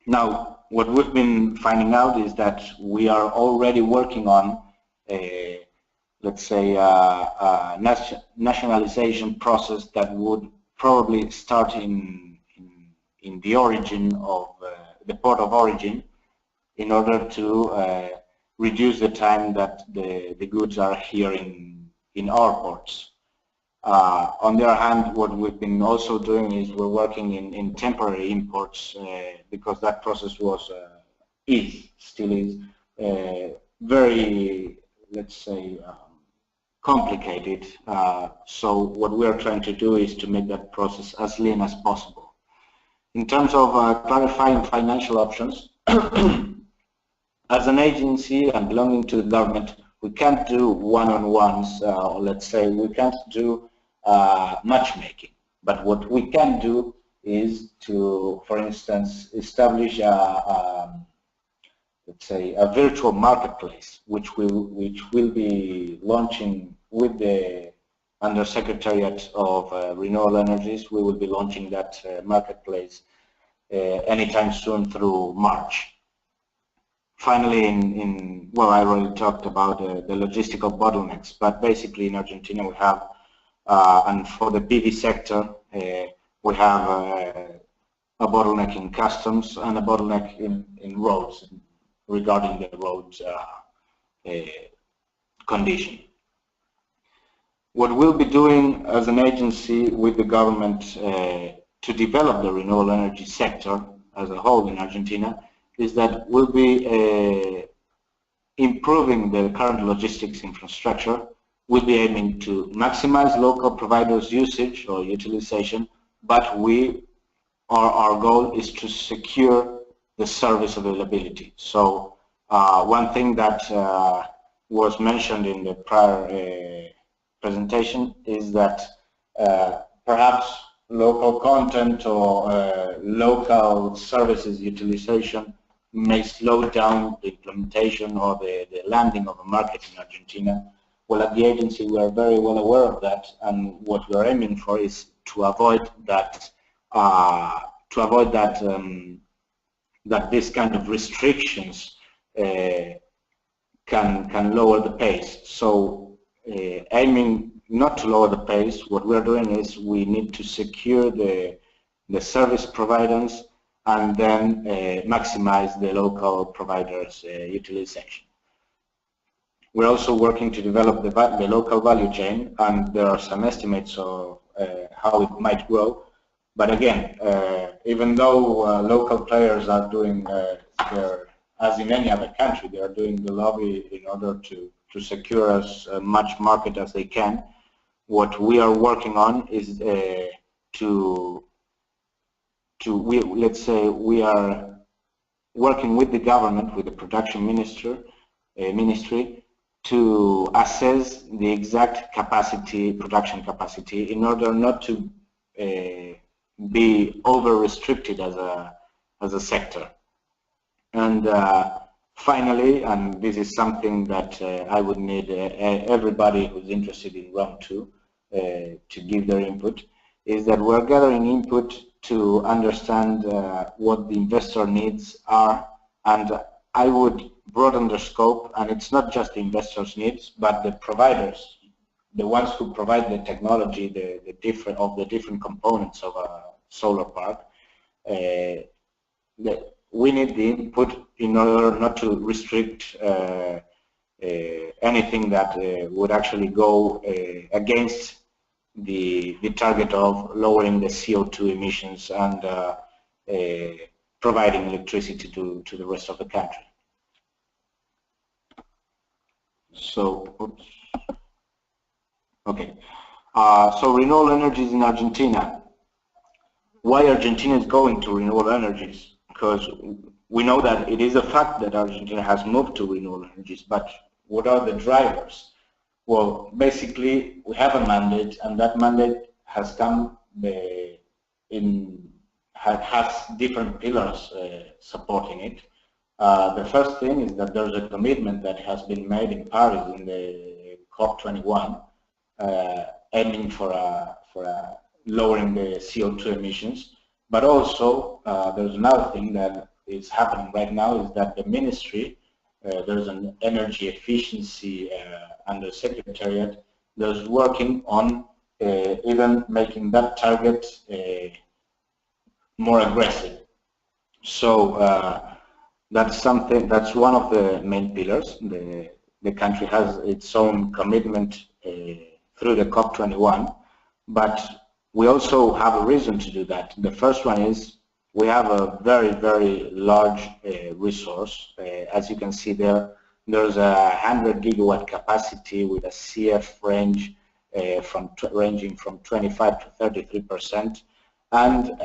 Now, what we've been finding out is that we are already working on let's say a nationalization process that would probably start in the origin of the port of origin, in order to reduce the time that the goods are here in our ports. On the other hand, what we've been also doing is we're working in temporary imports, because that process was still is very, let's say, complicated. So what we are trying to do is to make that process as lean as possible. In terms of clarifying financial options, as an agency and belonging to the government, we can't do one-on-ones, or let's say we can't do matchmaking. But what we can do is to, for instance, establish let's say a virtual marketplace, which will be launching with the Undersecretariat of Renewable Energies. We will be launching that marketplace anytime soon through March. Finally, well, I already talked about the logistical bottlenecks, but basically in Argentina we have, and for the PV sector, we have a bottleneck in customs and a bottleneck in roads, regarding the roads condition. What we'll be doing as an agency with the government to develop the renewable energy sector as a whole in Argentina is that we'll be improving the current logistics infrastructure. We'll be aiming to maximize local providers' usage or utilization, but our goal is to secure the service availability. So one thing that was mentioned in the prior presentation is that perhaps local content or local services utilization may slow down the implementation or the landing of a market in Argentina. Well, at the agency we are very well aware of that, and what we are aiming for is to avoid that that this kind of restrictions can lower the pace. So aiming not to lower the pace, what we are doing is we need to secure the service providers and then maximize the local providers' utilization. We're also working to develop the local value chain, and there are some estimates of how it might grow. But again, even though local players are doing as in any other country, they are doing the lobby in order to secure as much market as they can. What we are working on is let's say we are working with the government, with the production ministry, to assess the exact production capacity, in order not to be over-restricted as a sector. And finally, and this is something that I would need everybody who's interested in round 2 to give their input, is that we're gathering input to understand what the investor needs are, and I would broaden the scope, and it's not just the investors' needs, but the providers, the ones who provide the technology, the different components of a solar park. We need the input in order not to restrict anything that would actually go against the target of lowering the CO2 emissions and providing electricity to the rest of the country. So, oops. Okay. So renewable energies in Argentina. Why Argentina is going to renewable energies? Because we know that it is a fact that Argentina has moved to renewable energies, but what are the drivers? Well, basically, we have a mandate, and that mandate has come has different pillars supporting it. The first thing is that there's a commitment that has been made in Paris in the COP21, aiming for lowering the CO2 emissions. But also, there's another thing that is happening right now, is that the ministry, there's an energy efficiency Undersecretariat that's working on even making that target more aggressive. So that's one of the main pillars. The country has its own commitment through the COP21, but we also have a reason to do that. The first one is we have a very, very large resource. As you can see there, there's a 100 gigawatt capacity with a CF range ranging from 25 to 33%, and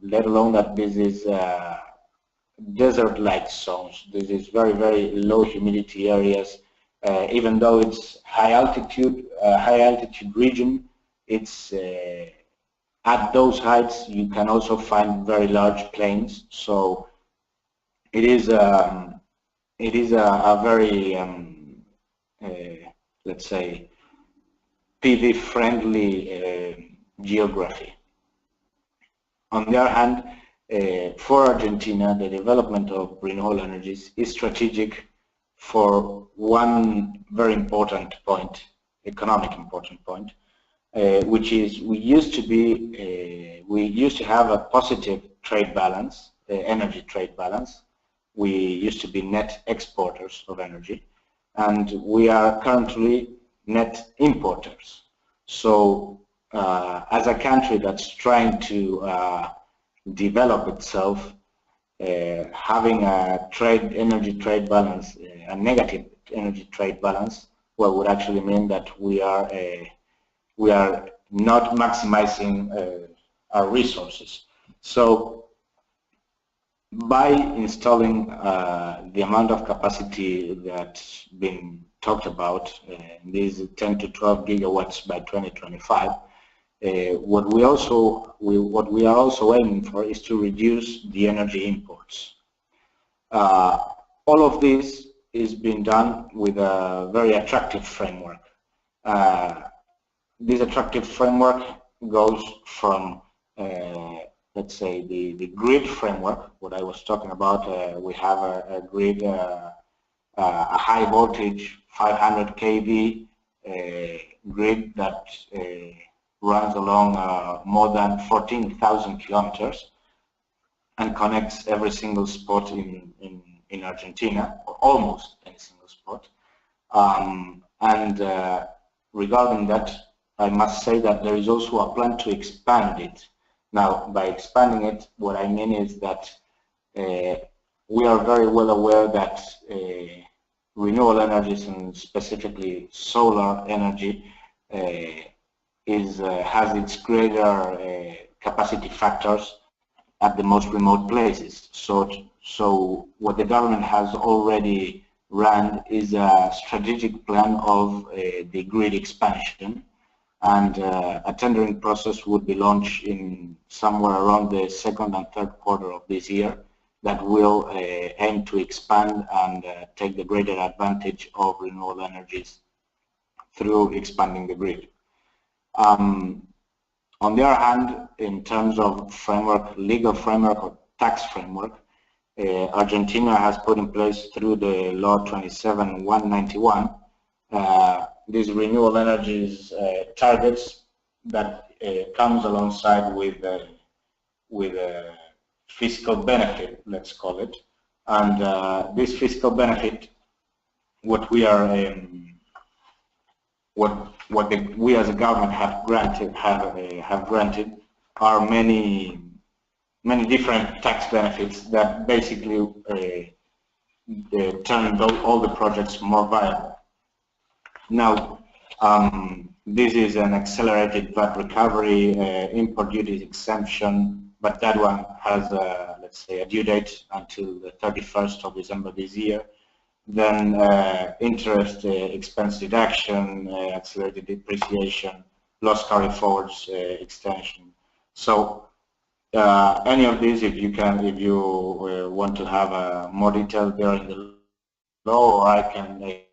let alone that this is desert-like zones. This is very, very low humidity areas. Even though it's high altitude region, it's at those heights you can also find very large plains. So it is a very let's say PV friendly geography. On the other hand, for Argentina, the development of renewable energies is strategic for one very important point, economic important point, which is we used to have a positive trade balance, energy trade balance. We used to be net exporters of energy, and we are currently net importers. So as a country that's trying to develop itself, having a energy trade balance, a negative energy trade balance, well, would actually mean that we are not maximizing our resources. So by installing the amount of capacity that's been talked about, these 10 to 12 gigawatts by 2025, what we are also aiming for is to reduce the energy imports. All of this is being done with a very attractive framework. This attractive framework goes from, let's say, the grid framework, what I was talking about. We have a grid, a high voltage 500 kV grid that runs along more than 14,000 kilometers and connects every single spot in Argentina, or almost any single spot. Regarding that, I must say that there is also a plan to expand it. Now, by expanding it, what I mean is that we are very well aware that renewable energies, and specifically solar energy, has its greater capacity factors at the most remote places. So what the government has already run is a strategic plan of the grid expansion, and a tendering process would be launched in somewhere around the second and third quarter of this year that will aim to expand and take the greater advantage of renewable energies through expanding the grid. On the other hand, in terms of framework, legal framework or tax framework, Argentina has put in place through the law 27-191 these renewable energies targets that comes alongside with a fiscal benefit, let's call it. And this fiscal benefit, what we are we as a government have granted are many different tax benefits that basically turn all the projects more viable. Now, this is an accelerated VAT recovery, import duties exemption, but that one has, let's say, a due date until the 31st of December this year. Then interest expense deduction, accelerated depreciation, loss carry forwards extension. So any of these, if you want to have more detail there in the law, or I can.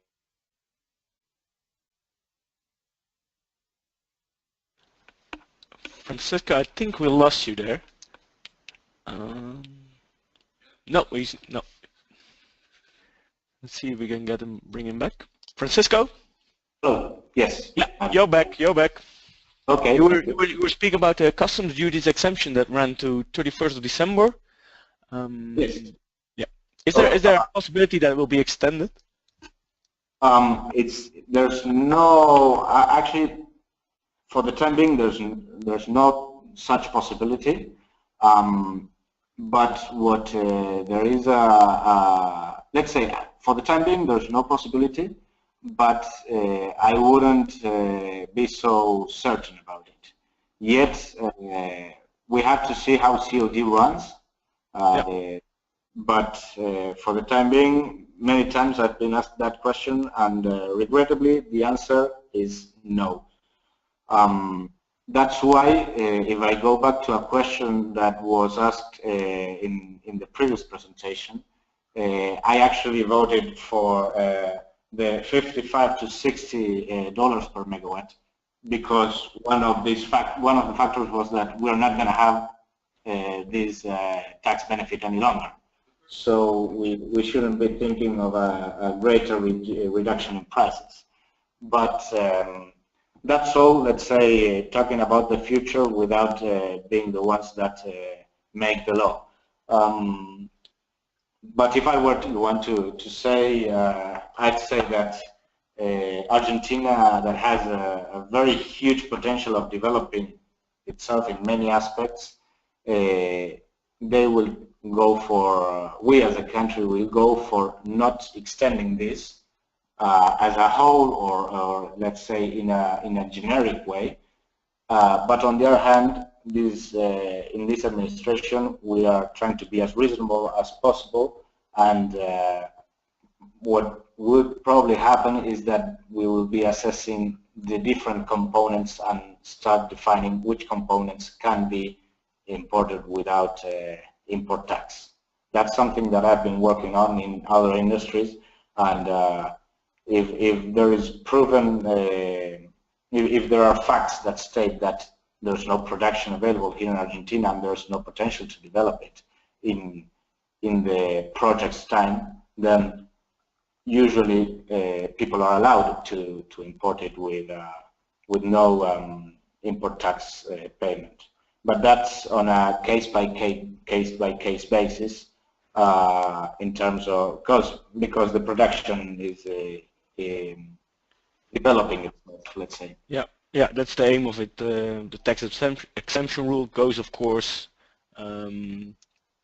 Francisco, I think we lost you there. No. Let's see if we can bring him back. Francisco? Oh, yes. Yeah, you're back. Okay. You were speaking about the customs duties exemption that ran to 31st of December. Yes. Yeah. Is there a possibility that it will be extended? There's no actually. For the time being, there's no such possibility, but what there is let's say for the time being there's no possibility, but I wouldn't be so certain about it. Yet we have to see how COD runs, but for the time being, many times I've been asked that question, and regrettably the answer is no. that's why, if I go back to a question that was asked in the previous presentation, I actually voted for the 55 to 60 dollars per megawatt, because one of the factors was that we're not going to have this tax benefit any longer. So we shouldn't be thinking of a greater reduction in prices. But that's all, let's say, talking about the future without being the ones that make the law. But if I were to want to say, I'd say that Argentina, that has a very huge potential of developing itself in many aspects, they will go for, we as a country will go for not extending this as a whole, or let's say in a generic way. But on the other hand, in this administration, we are trying to be as reasonable as possible, and what would probably happen is that we will be assessing the different components and start defining which components can be imported without import tax. That's something that I've been working on in other industries, and if there is proven, if there are facts that state that there's no production available here in Argentina and there's no potential to develop it in the project's time, then usually people are allowed to import it with no import tax payment. But that's on a case-by-case basis in terms of, because the production is developing itself, let's say. Yeah, that's the aim of it. The tax exemption rule goes, of course, hand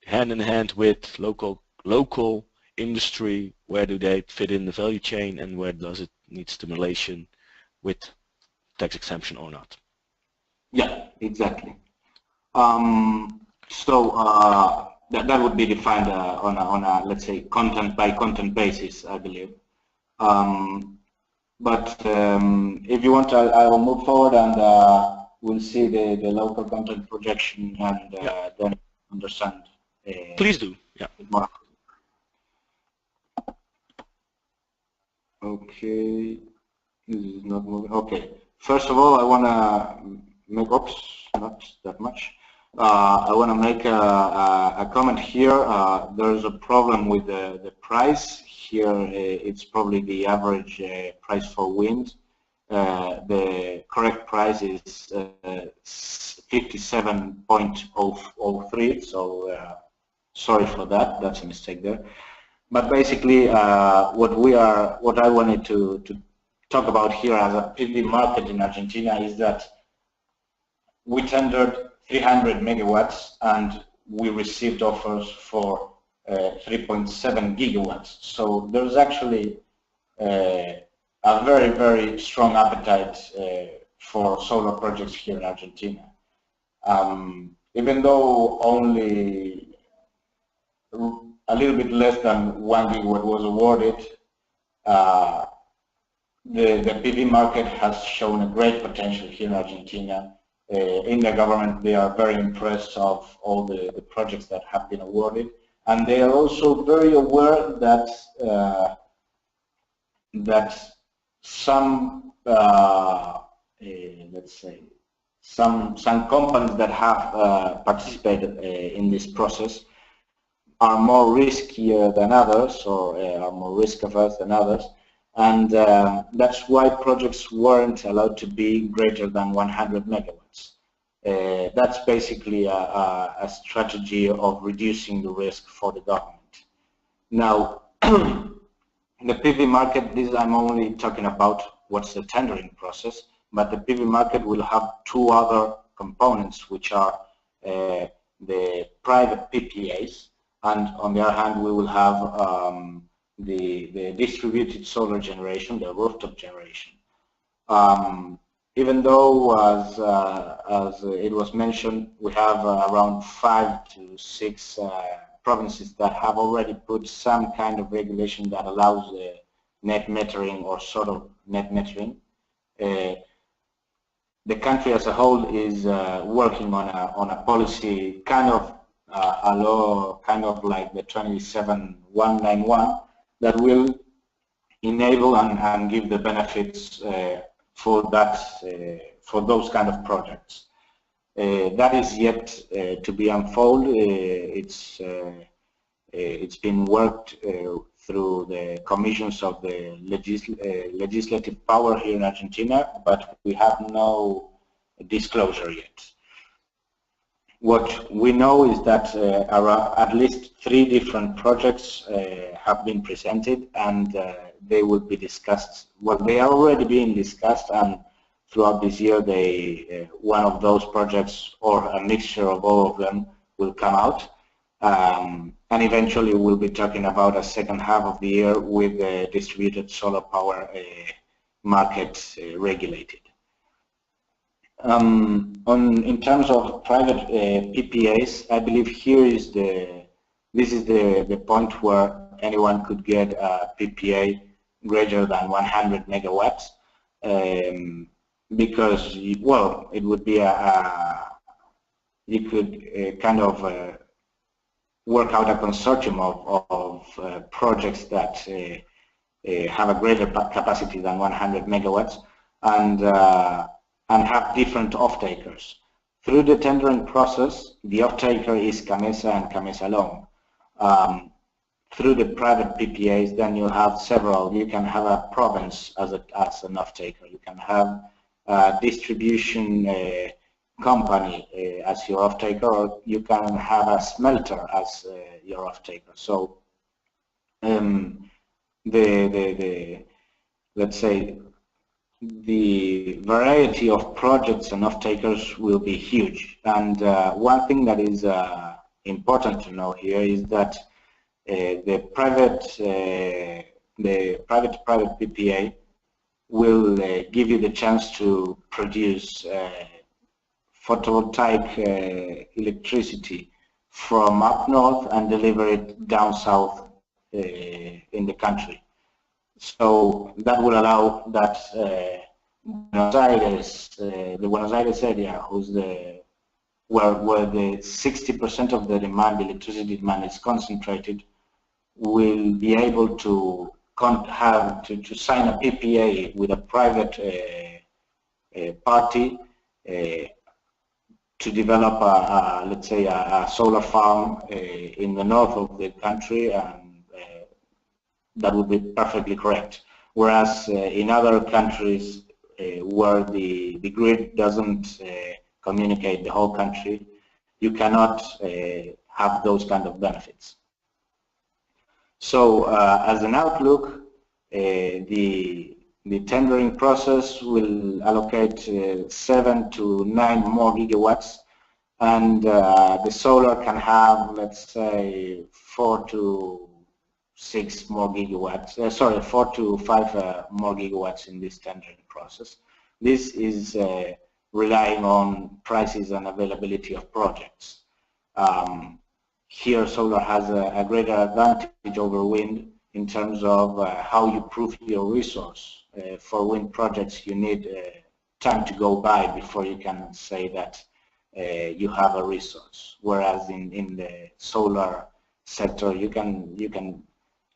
in hand with local industry. Where do they fit in the value chain, and where does it need stimulation with tax exemption or not? Yeah, exactly. So that would be defined on a, let's say, content by content basis, I believe. But if you want, I will move forward, and we'll see the local content projection, and then understand. Please do. Yeah. More. Okay, this is not moving. Okay. First of all, I want to make, not that much. I want to make a comment here. There's a problem with the price. Here it's probably the average price for wind. The correct price is 57.003, so sorry for that, that's a mistake there. But basically what I wanted to talk about here as a PV market in Argentina is that we tendered 300 megawatts and we received offers for 3.7 gigawatts. So there's actually a very, very strong appetite for solar projects here in Argentina. Even though only a little bit less than 1 gigawatt was awarded, the PV market has shown a great potential here in Argentina. In the government, they are very impressed of all the projects that have been awarded, and they are also very aware that some let's say some companies that have participated in this process are more riskier than others, or are more risk averse than others, and that's why projects weren't allowed to be greater than 100 megawatts. That's basically a strategy of reducing the risk for the government. Now, the PV market, I'm only talking about what's the tendering process, but the PV market will have two other components, which are the private PPAs, and on the other hand, we will have the distributed solar generation, the rooftop generation. Even though, as it was mentioned, we have around 5 to 6 provinces that have already put some kind of regulation that allows net metering, or sort of net metering. the country as a whole is working on a policy kind of a law, kind of like the 27191, that will enable and give the benefits for that for those kind of projects. That is yet to be unfolded. It's been worked through the commissions of the legislative power here in Argentina, but we have no disclosure yet. What we know is that around at least 3 different projects have been presented, and they will be discussed. Well, they are already being discussed, and throughout this year, one of those projects, or a mixture of all of them, will come out. And eventually we'll be talking about a second half of the year with the distributed solar power market regulated. In terms of private PPAs, I believe here is this is the point where anyone could get a PPA greater than 100 megawatts, because, well, it would be you could kind of work out a consortium of projects that have a greater capacity than 100 megawatts and have different off-takers. Through the tendering process, the off-taker is CAMESA and CAMESA alone. Through the private PPAs, then you have several. You can have a province as an off-taker. You can have a distribution company as your off-taker, or you can have a smelter as your off-taker. So let's say the variety of projects and off-takers will be huge. And one thing that is important to know here is that the private PPA will give you the chance to produce photovoltaic electricity from up north and deliver it down south in the country. So that will allow that Buenos Aires, the Buenos Aires area, where the 60% of the demand, electricity demand, is concentrated, will be able to sign a PPA with a private party to develop let's say a solar farm in the north of the country, and that would be perfectly correct. Whereas in other countries where the grid doesn't communicate the whole country, you cannot have those kind of benefits. So as an outlook, the tendering process will allocate 7 to 9 more gigawatts, and the solar can have, let's say, 4 to 6 more gigawatts, 4 to 5 more gigawatts in this tendering process. This is relying on prices and availability of projects. Here solar has a greater advantage over wind in terms of how you prove your resource. For wind projects, you need time to go by before you can say that you have a resource. Whereas in the solar sector, you can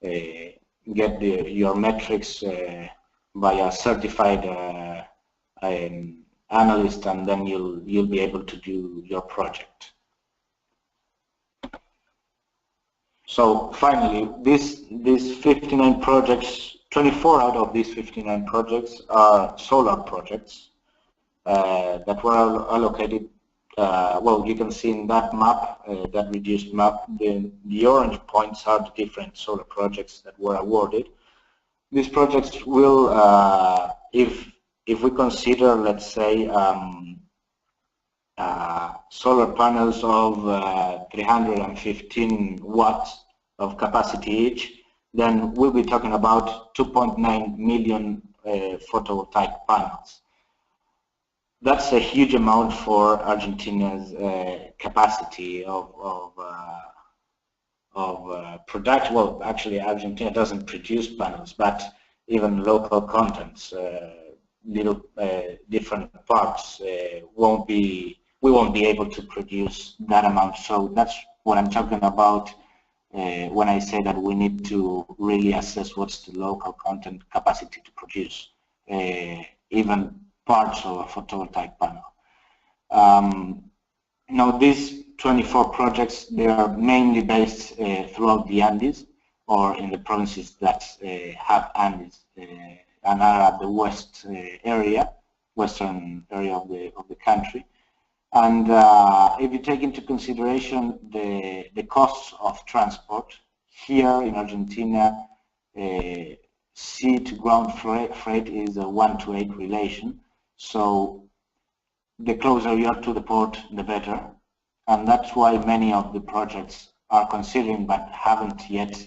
get your metrics by a certified analyst, and then you'll be able to do your project. So finally, these 59 projects, 24 out of these 59 projects are solar projects that were allocated. Well, you can see in that map, that reduced map, the orange points are the different solar projects that were awarded. These projects will, if we consider, let's say, solar panels of 315 watts of capacity each, then we'll be talking about 2.9 million photovoltaic panels. That's a huge amount for Argentina's capacity of production. Well, actually, Argentina doesn't produce panels, but even local contents. little different parts, we won't be able to produce that amount. So that's what I'm talking about when I say that we need to really assess what's the local content capacity to produce even parts of a photovoltaic panel. Now these 24 projects, they are mainly based throughout the Andes or in the provinces that have Andes and are at the western area of the country. And if you take into consideration the costs of transport, here in Argentina, sea to ground freight is a 1-to-8 relation. So the closer you are to the port, the better. And that's why many of the projects are considering but haven't yet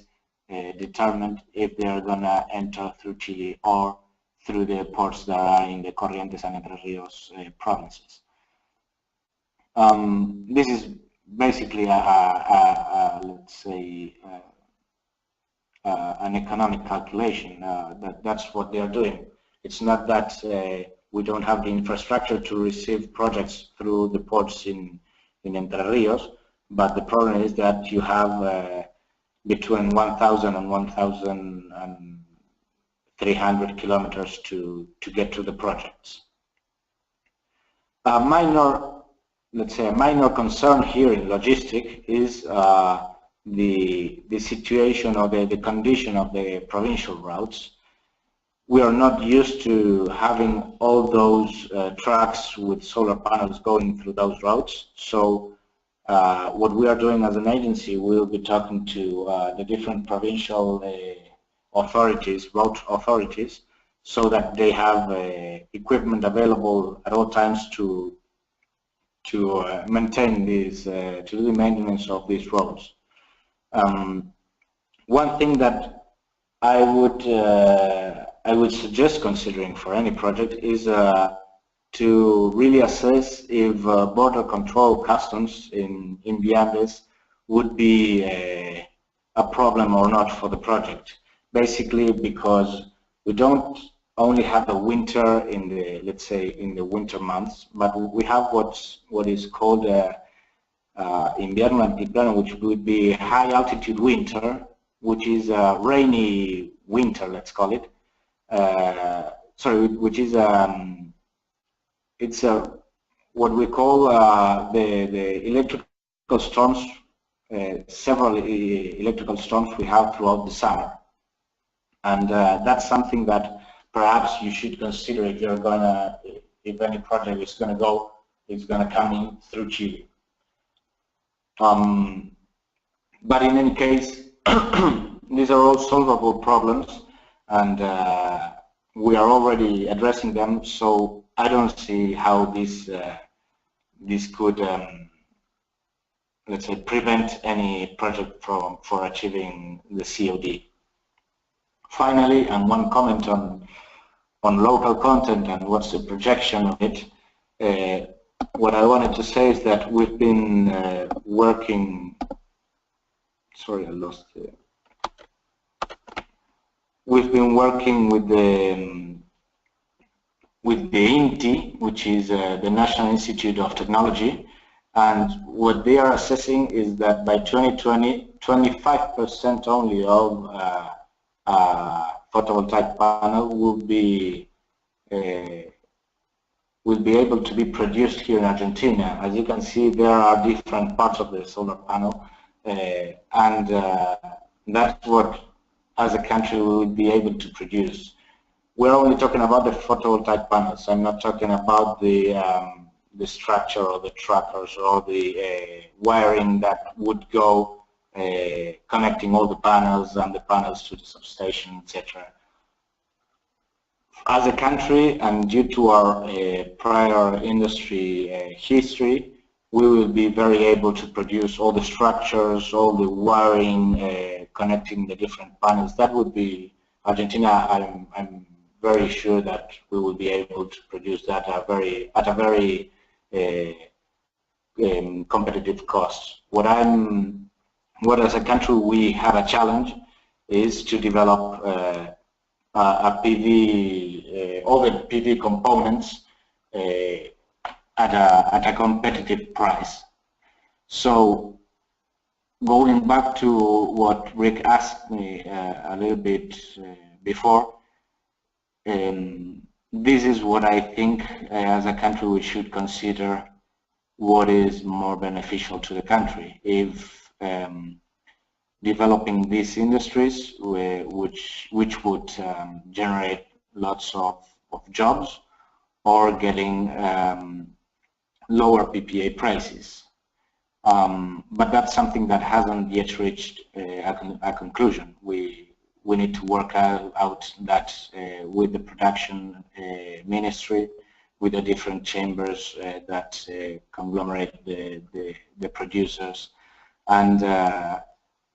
determined if they are going to enter through Chile or through the ports that are in the Corrientes and Entre Rios provinces. This is basically let's say an economic calculation. That's what they are doing. It's not that we don't have the infrastructure to receive projects through the ports in Entre Rios, but the problem is that you have between 1,000 and 1,300 kilometers to get to the projects. Let's say a minor concern here in logistics is the situation or the condition of the provincial routes. We are not used to having all those trucks with solar panels going through those routes. So what we are doing as an agency, we will be talking to the different provincial authorities, route authorities, so that they have equipment available at all times to maintain these, to do the maintenance of these roads. One thing that I would suggest considering for any project is to really assess if border control customs in the Andes would be a problem or not for the project. Basically because we don't only have the winter in the, let's say, in the winter months, but we have what is called invierno altiplano, which would be high altitude winter, which is a rainy winter, let's call it. Sorry, which is it's what we call the electrical storms, several electrical storms we have throughout the summer, and that's something that perhaps you should consider if you're gonna, if any project is gonna go, it's gonna come in through Chile. But in any case, these are all solvable problems, and we are already addressing them. So I don't see how this could, let's say, prevent any project for achieving the COD. Finally, and one comment on local content and what's the projection of it. What I wanted to say is that we've been working. Sorry, I lost it. We've been working with the INTI, which is the National Institute of Technology, and what they are assessing is that by 2020, 25% only of photovoltaic panel will be able to be produced here in Argentina. As you can see, there are different parts of the solar panel, and that's what, as a country, we would be able to produce. We're only talking about the photovoltaic panels. I'm not talking about the structure or the trackers or the wiring that would go connecting all the panels and the panels to the substation, etc. As a country, and due to our prior industry history, we will be very able to produce all the structures, all the wiring, connecting the different panels. That would be Argentina. I'm very sure that we will be able to produce that at a very competitive cost. What as a country we have a challenge is to develop a PV, all the PV components at a competitive price. So going back to what Rick asked me a little bit before, this is what I think as a country we should consider what is more beneficial to the country. If developing these industries which would generate lots of jobs, or getting lower PPA prices. But that's something that hasn't yet reached a conclusion. We need to work out that with the production ministry, with the different chambers that conglomerate the producers, and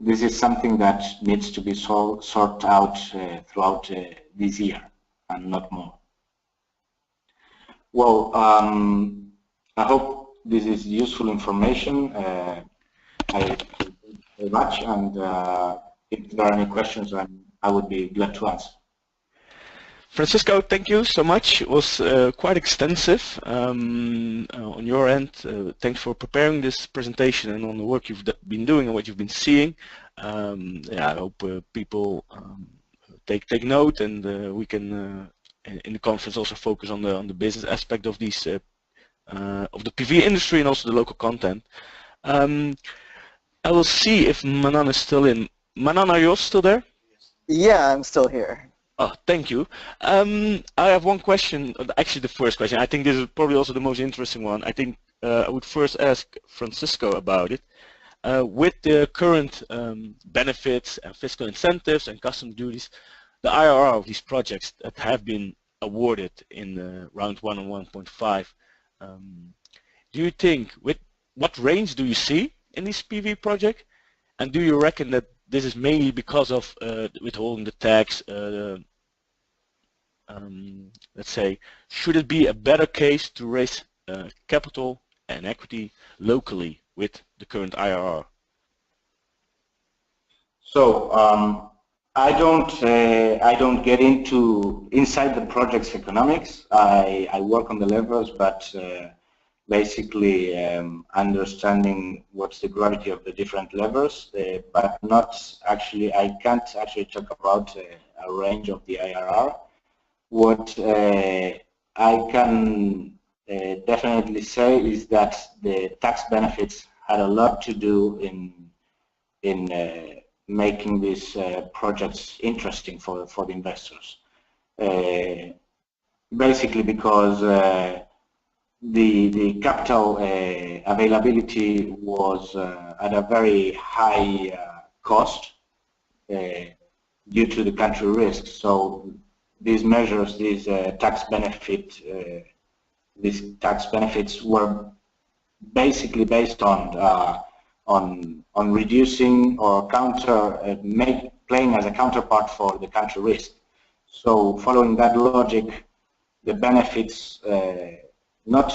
this is something that needs to be sorted out throughout this year and not more. Well, I hope this is useful information. I thank you very much, and if there are any questions, I would be glad to answer. Francisco, thank you so much. It was quite extensive on your end. Thanks for preparing this presentation and on the work you've been doing and what you've been seeing. Yeah, I hope people take note, and we can in the conference also focus on the business aspect of these of the PV industry and also the local content. I will see if Manan is still in. Manan, are you still there? Yeah, I'm still here. Oh, thank you. I have one question, actually the first question. I think this is probably also the most interesting one. I think I would first ask Francisco about it. With the current benefits and fiscal incentives and customs duties, the IRR of these projects that have been awarded in round 1 and 1.5, do you think, what range do you see in this PV project? And do you reckon that this is mainly because of withholding the tax? Let's say, should it be a better case to raise capital and equity locally with the current IRR? So I don't get inside the project's economics. I work on the levels, but basically understanding what's the gravity of the different levers, but not actually. I can't actually talk about a range of the IRR. What I can definitely say is that the tax benefits had a lot to do in making these projects interesting for the investors. Basically because the capital availability was at a very high cost due to the country risk. So these measures, these tax benefits were basically based on reducing or playing as a counterpart for the country risk. So following that logic, the benefits not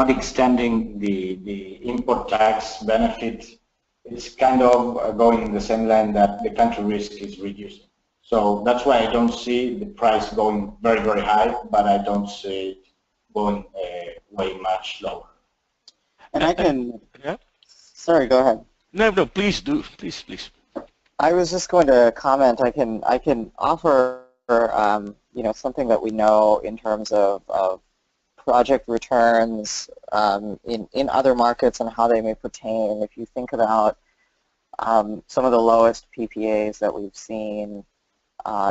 extending the import tax benefit, it's kind of going in the same line that the country risk is reducing. So that's why I don't see the price going very, very high, but I don't see it going way much lower. And I can, yeah? Sorry, go ahead. No, please do, please. I was just going to comment. I can offer something that we know in terms of project returns in other markets and how they may pertain. If you think about some of the lowest PPAs that we've seen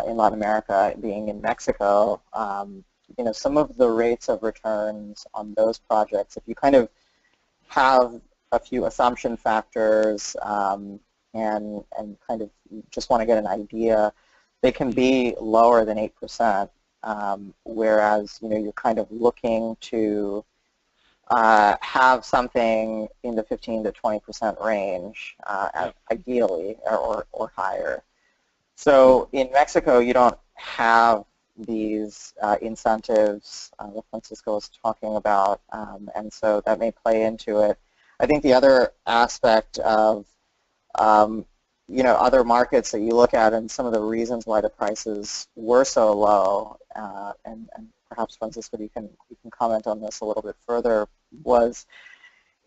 in Latin America, being in Mexico, some of the rates of returns on those projects, if you kind of have a few assumption factors and kind of just want to get an idea, they can be lower than 8%, whereas you're kind of looking to have something in the 15 to 20% range, ideally, or higher. So in Mexico, you don't have these incentives that Francisco was talking about, and so that may play into it. I think the other aspect of other markets that you look at and some of the reasons why the prices were so low, and perhaps Francisco, you can comment on this a little bit further, was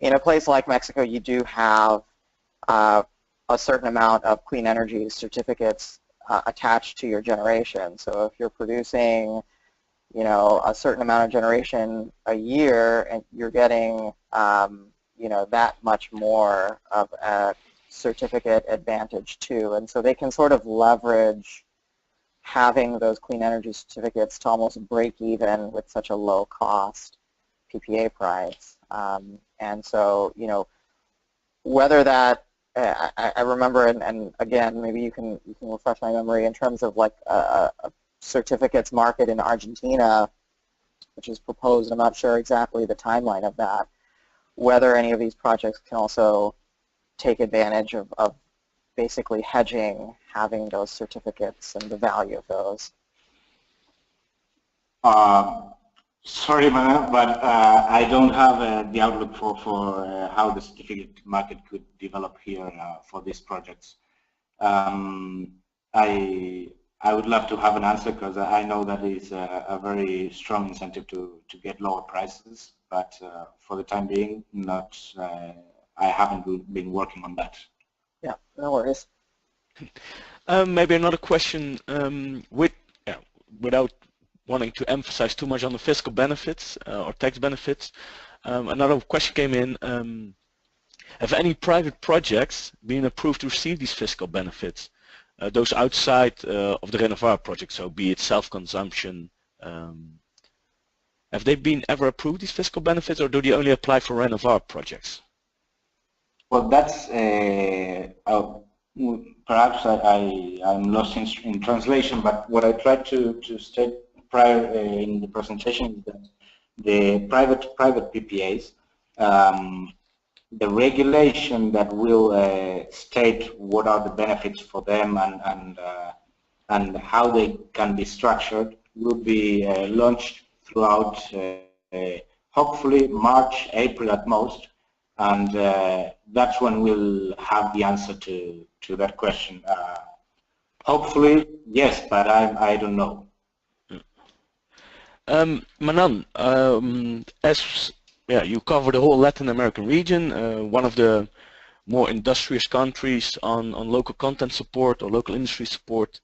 in a place like Mexico, you do have a certain amount of clean energy certificates attached to your generation. So if you're producing, a certain amount of generation a year, and you're getting, that much more of a certificate advantage too. And so they can sort of leverage having those clean energy certificates to almost break even with such a low cost PPA price. And so, whether that, I remember, and again, maybe you can refresh my memory in terms of like a certificates market in Argentina, which is proposed. I'm not sure exactly the timeline of that, whether any of these projects can also take advantage of basically hedging, having those certificates and the value of those. Sorry, Manuel, but I don't have the outlook for how the certificate market could develop here for these projects. I would love to have an answer, because I know that it's a very strong incentive to get lower prices, but for the time being, not. I haven't been working on that. Yeah, no worries. Maybe another question without wanting to emphasize too much on the fiscal benefits or tax benefits. Another question came in. Have any private projects been approved to receive these fiscal benefits? Those outside of the Renovar project, so be it self-consumption. Have they been ever approved, these fiscal benefits, or do they only apply for Renovar projects? Well, that's perhaps I'm lost in translation, but what I tried to state prior in the presentation is that the private PPAs, the regulation that will state what are the benefits for them and how they can be structured will be launched throughout hopefully March, April at most, and that's when we'll have the answer to that question. Hopefully, yes, but I don't know. Manan, as you cover the whole Latin American region, one of the more industrious countries on local content support or local industry support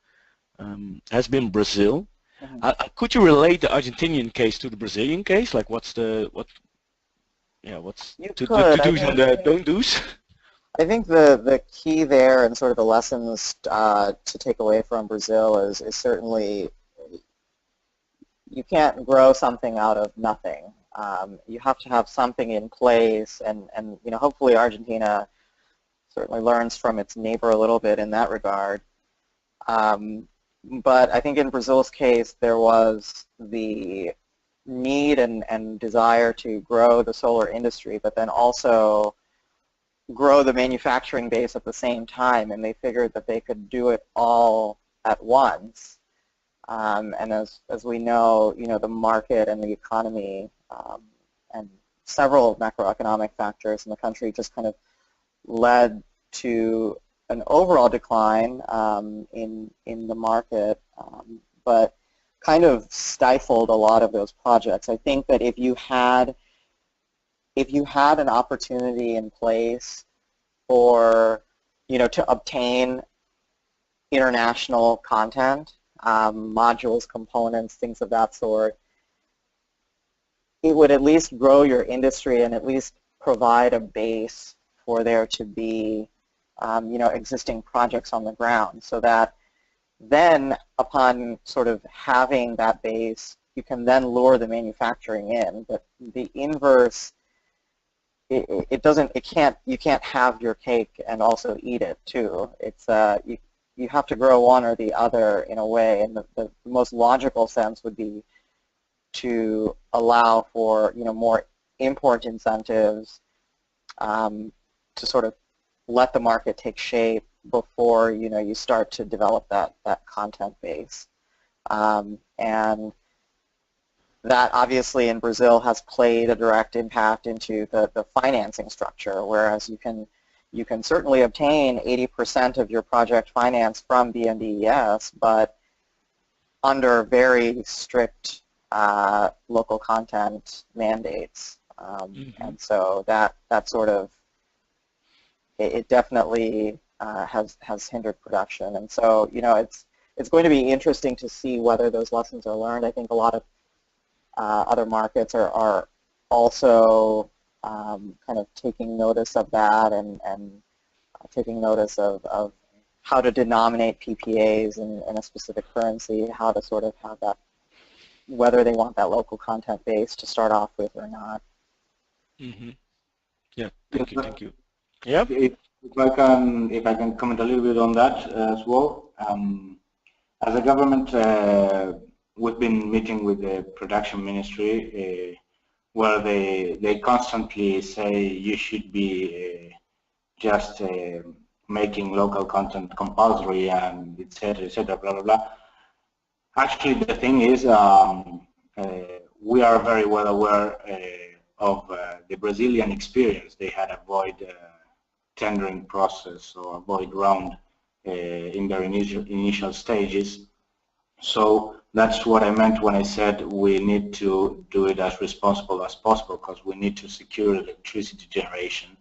has been Brazil. Mm-hmm. Could you relate the Argentinian case to the Brazilian case? Like, what's the do's and the don't do's? I think the key there and sort of the lessons to take away from Brazil is certainly you can't grow something out of nothing. You have to have something in place, and hopefully Argentina certainly learns from its neighbor a little bit in that regard. But I think in Brazil's case, there was the need and desire to grow the solar industry, but then also grow the manufacturing base at the same time, and they figured that they could do it all at once. And as we know, the market and the economy and several macroeconomic factors in the country just kind of led to an overall decline in the market, but kind of stifled a lot of those projects. I think that if you had an opportunity in place for to obtain international content, modules, components, things of that sort, it would at least grow your industry and at least provide a base for there to be existing projects on the ground, so that then upon sort of having that base, you can then lure the manufacturing in. But the inverse, you can't have your cake and also eat it too. It's you have to grow one or the other in a way, and the most logical sense would be to allow for more import incentives to sort of let the market take shape before you start to develop that content base, and that obviously in Brazil has played a direct impact into the financing structure. Whereas you can you can certainly obtain 80% of your project finance from BNDES, but under very strict local content mandates. And so that sort of, it definitely has hindered production. And so, you know, it's going to be interesting to see whether those lessons are learned. I think a lot of other markets are also kind of taking notice of that and taking notice of how to denominate PPAs in a specific currency, how to sort of have that, whether they want that local content base to start off with or not. Yeah, thank you. Yeah. If I can comment a little bit on that as well. As a government, we've been meeting with the production ministry, where they constantly say you should be just making local content compulsory and etc., blah blah blah. Actually, the thing is, we are very well aware of the Brazilian experience. They had a void tendering process or a void round in their initial stages. So that's what I meant when I said we need to do it as responsible as possible, because we need to secure electricity generation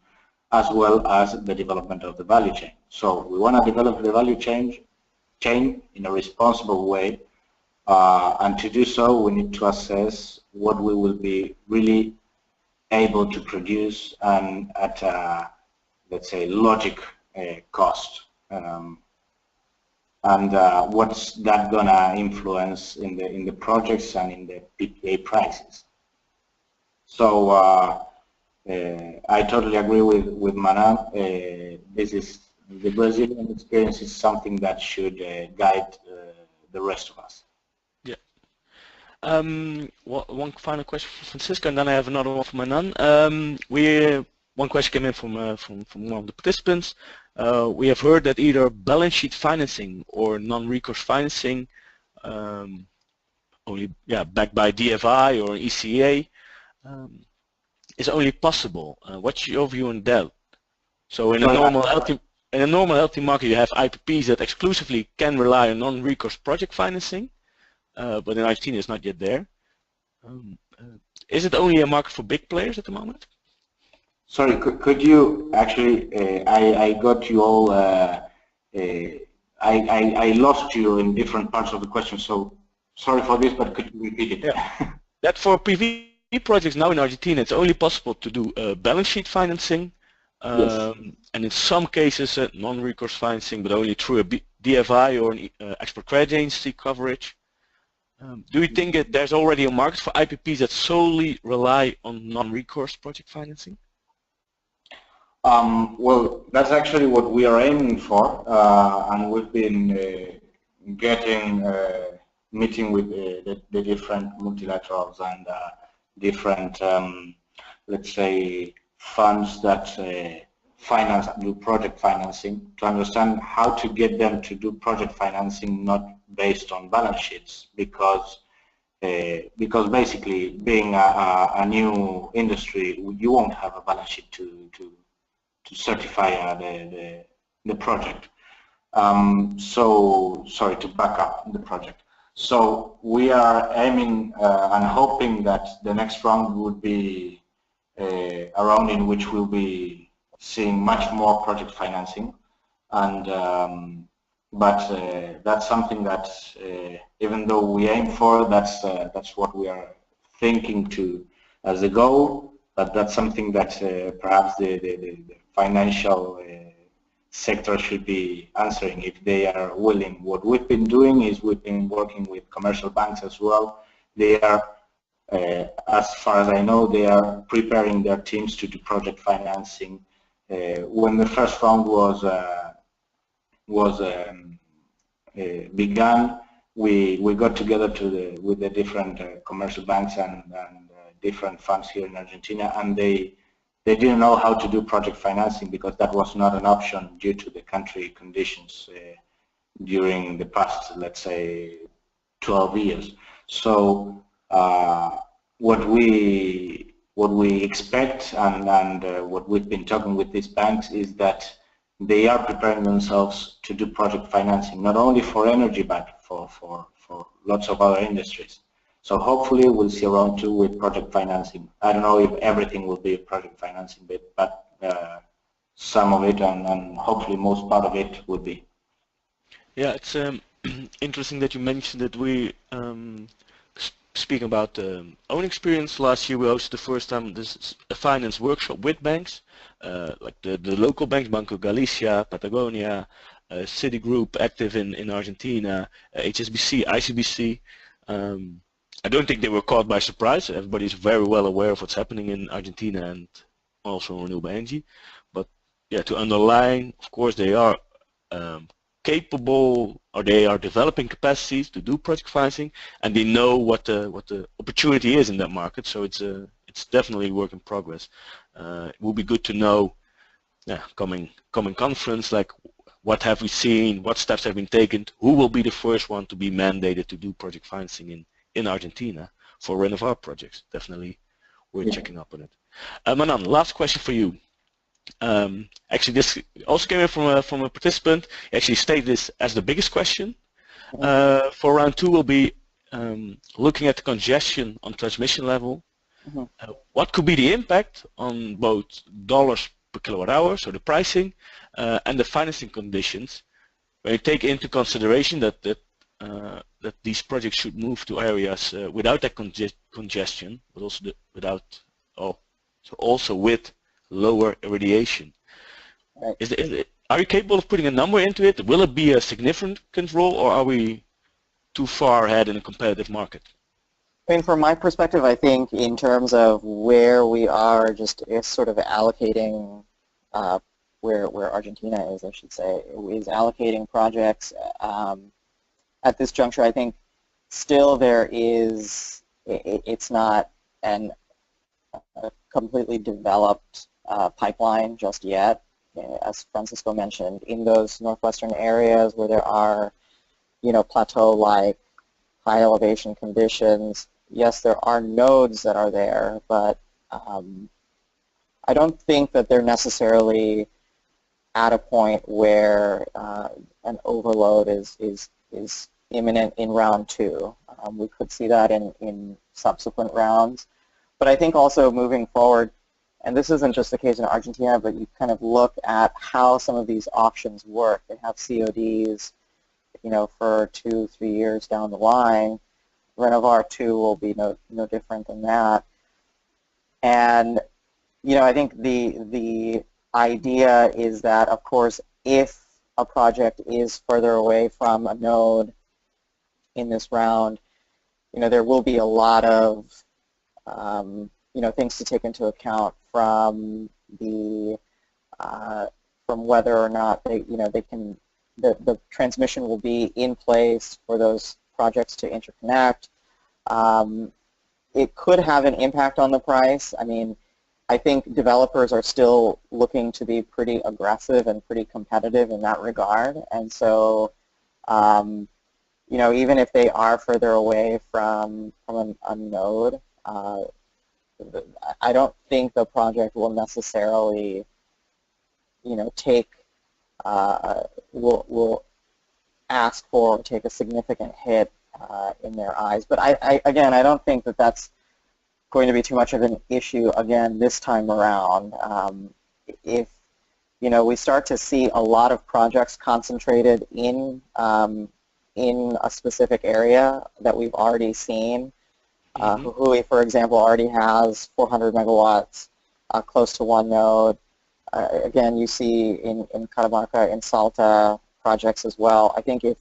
as well as the development of the value chain. So we want to develop the value chain in a responsible way, and to do so we need to assess what we will be really able to produce and at a, let's say, logic cost. And what's that gonna influence in the projects and in the PPA prices? So I totally agree with Manan. This is the Brazilian experience is something that should guide the rest of us. Yeah. One final question for Francisco, and then I have another one for Manan. One question came in from one of the participants. We have heard that either balance sheet financing or non-recourse financing, only backed by DFI or ECA, is only possible. What's your view on that? So in a normal healthy market, you have IPPs that exclusively can rely on non-recourse project financing, but in Argentina it's not yet there. Is it only a market for big players at the moment? Sorry, could you actually, I got you all, I lost you in different parts of the question, so sorry for this, but could you repeat it? Yeah. That for PV projects now in Argentina, it's only possible to do balance sheet financing, Yes. and in some cases non-recourse financing, but only through a DFI or an export credit agency coverage. Do you think that there's already a market for IPPs that solely rely on non-recourse project financing? Well, that's actually what we are aiming for, and we've been meeting with the different multilaterals and different, let's say, funds that do project financing, to understand how to get them to do project financing not based on balance sheets, because basically, being a new industry, you won't have a balance sheet to certify the project. So sorry, to back up the project. So we are aiming and hoping that the next round would be a round in which we'll be seeing much more project financing, and but that's something that even though we aim for, that's what we are thinking to as a goal. But that's something that perhaps the financial sector should be answering if they are willing. What we've been doing is we've been working with commercial banks as well. They are, as far as I know, they are preparing their teams to do project financing. When the first round began, we got together with the different commercial banks and different funds here in Argentina, and they didn't know how to do project financing because that was not an option due to the country conditions during the past, let's say, 12 years. So what we what we expect and what we've been talking with these banks is that they are preparing themselves to do project financing, not only for energy but for lots of other industries. So hopefully we'll see around too with project financing. I don't know if everything will be project financing, but some of it and hopefully most part of it would be. Yeah, it's interesting that you mentioned that we speaking about own experience. Last year we hosted the first time this a finance workshop with banks, like the local banks, Banco Galicia, Patagonia, Citigroup, active in Argentina, HSBC, ICBC. I don't think they were caught by surprise. Everybody's very well aware of what's happening in Argentina and also in renewable energy. But yeah, to underline, of course, they are capable, or they are developing capacities to do project financing, and they know what the opportunity is in that market. So it's definitely work in progress. It will be good to know, yeah, coming conference, like what have we seen, what steps have been taken, who will be the first one to be mandated to do project financing in Argentina for Renovar projects. Definitely worth checking up on it. Manan, last question for you. Actually, this also came in from a participant. He actually stated this as the biggest question. For round two, we'll be looking at the congestion on transmission level. What could be the impact on both dollars per kilowatt hour, so the pricing, and the financing conditions, when you take into consideration that these projects should move to areas without that congestion, but also also with lower irradiation. Right. Are you capable of putting a number into it? Will it be a significant role, or are we too far ahead in a competitive market? I mean, from my perspective, I think in terms of where we are, just sort of allocating where Argentina is, I should say, is allocating projects at this juncture. I think still there is, it's not a completely developed pipeline just yet. As Francisco mentioned, in those northwestern areas where there are, plateau-like high elevation conditions, yes, there are nodes that are there, but I don't think that they're necessarily at a point where an overload is imminent in round two. We could see that in subsequent rounds. But I think also moving forward, and this isn't just the case in Argentina, but you kind of look at how some of these auctions work. They have CODs, for 2-3 years down the line. Renovar 2 will be no different than that. And, I think the idea is that, of course, if a project is further away from a node in this round, there will be a lot of things to take into account from from whether or not the transmission will be in place for those projects to interconnect. It could have an impact on the price. I mean, I think developers are still looking to be pretty aggressive and pretty competitive in that regard, and so even if they are further away from a node, I don't think the project will necessarily, will ask for or take a significant hit in their eyes. But again, I don't think that that's going to be too much of an issue again this time around. If we start to see a lot of projects concentrated in a specific area that we've already seen. Jujuy, for example, already has 400 megawatts close to one node. Again, you see in Catamarca, in Salta, projects as well. I think if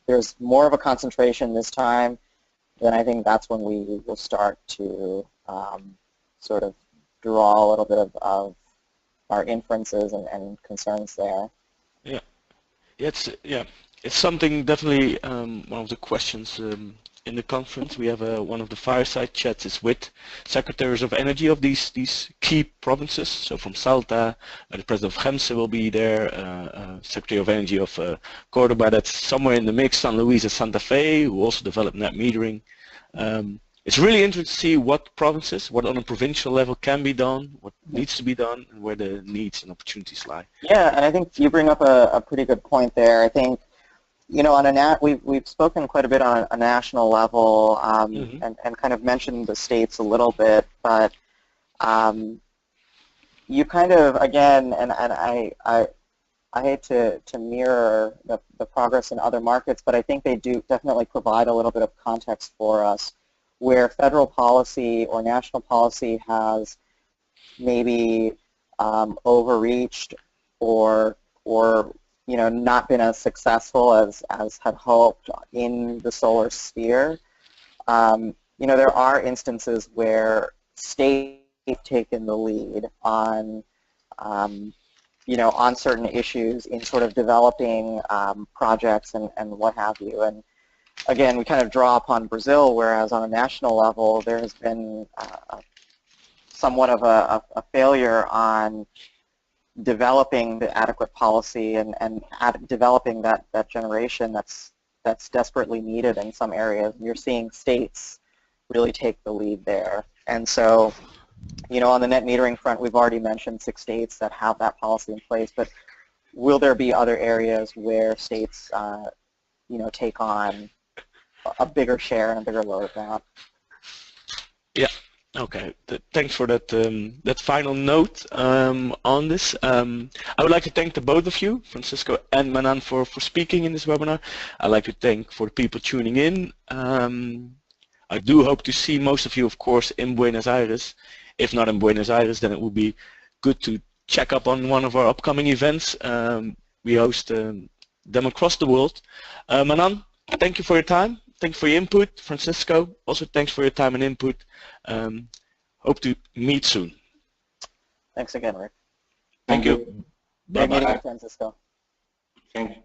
there's more of a concentration this time, then I think that's when we will start to sort of draw a little bit of our inferences and concerns there. Yeah, it's something definitely one of the questions in the conference. We have one of the fireside chats is with secretaries of energy of these key provinces. So from Salta, the president of GEMSE will be there, secretary of energy of Cordoba, that's somewhere in the mix, San Luis and Santa Fe, who also develop net metering. it's really interesting to see what provinces, what on a provincial level can be done, what needs to be done, and where the needs and opportunities lie. Yeah, and I think you bring up a pretty good point there. I think, you know, we've spoken quite a bit on a national level, and kind of mentioned the states a little bit, but you kind of, again, and I hate to mirror the progress in other markets, but I think they do definitely provide a little bit of context for us where federal policy or national policy has maybe overreached or you know, not been as successful as had hoped in the solar sphere. You know, there are instances where states have taken the lead on you know, on certain issues in sort of developing projects and what have you. And again, we kind of draw upon Brazil, whereas on a national level, there has been somewhat of a failure on developing the adequate policy and developing that generation that's desperately needed in some areas. You're seeing states really take the lead there. And so, you know, on the net metering front, we've already mentioned 6 states that have that policy in place, but will there be other areas where states, you know, take on a bigger share and a bigger load of that? Yeah. Okay. Thanks for that that final note on this. I would like to thank the both of you, Francisco and Manan, for speaking in this webinar. I'd like to thank for the people tuning in. I do hope to see most of you, of course, in Buenos Aires. If not in Buenos Aires, then it would be good to check up on one of our upcoming events. We host them across the world. Manan, thank you for your time. Thank you for your input. Francisco, also thanks for your time and input. Hope to meet soon. Thanks again, Rick. Thank you. Great meeting you, Francisco. Thank you.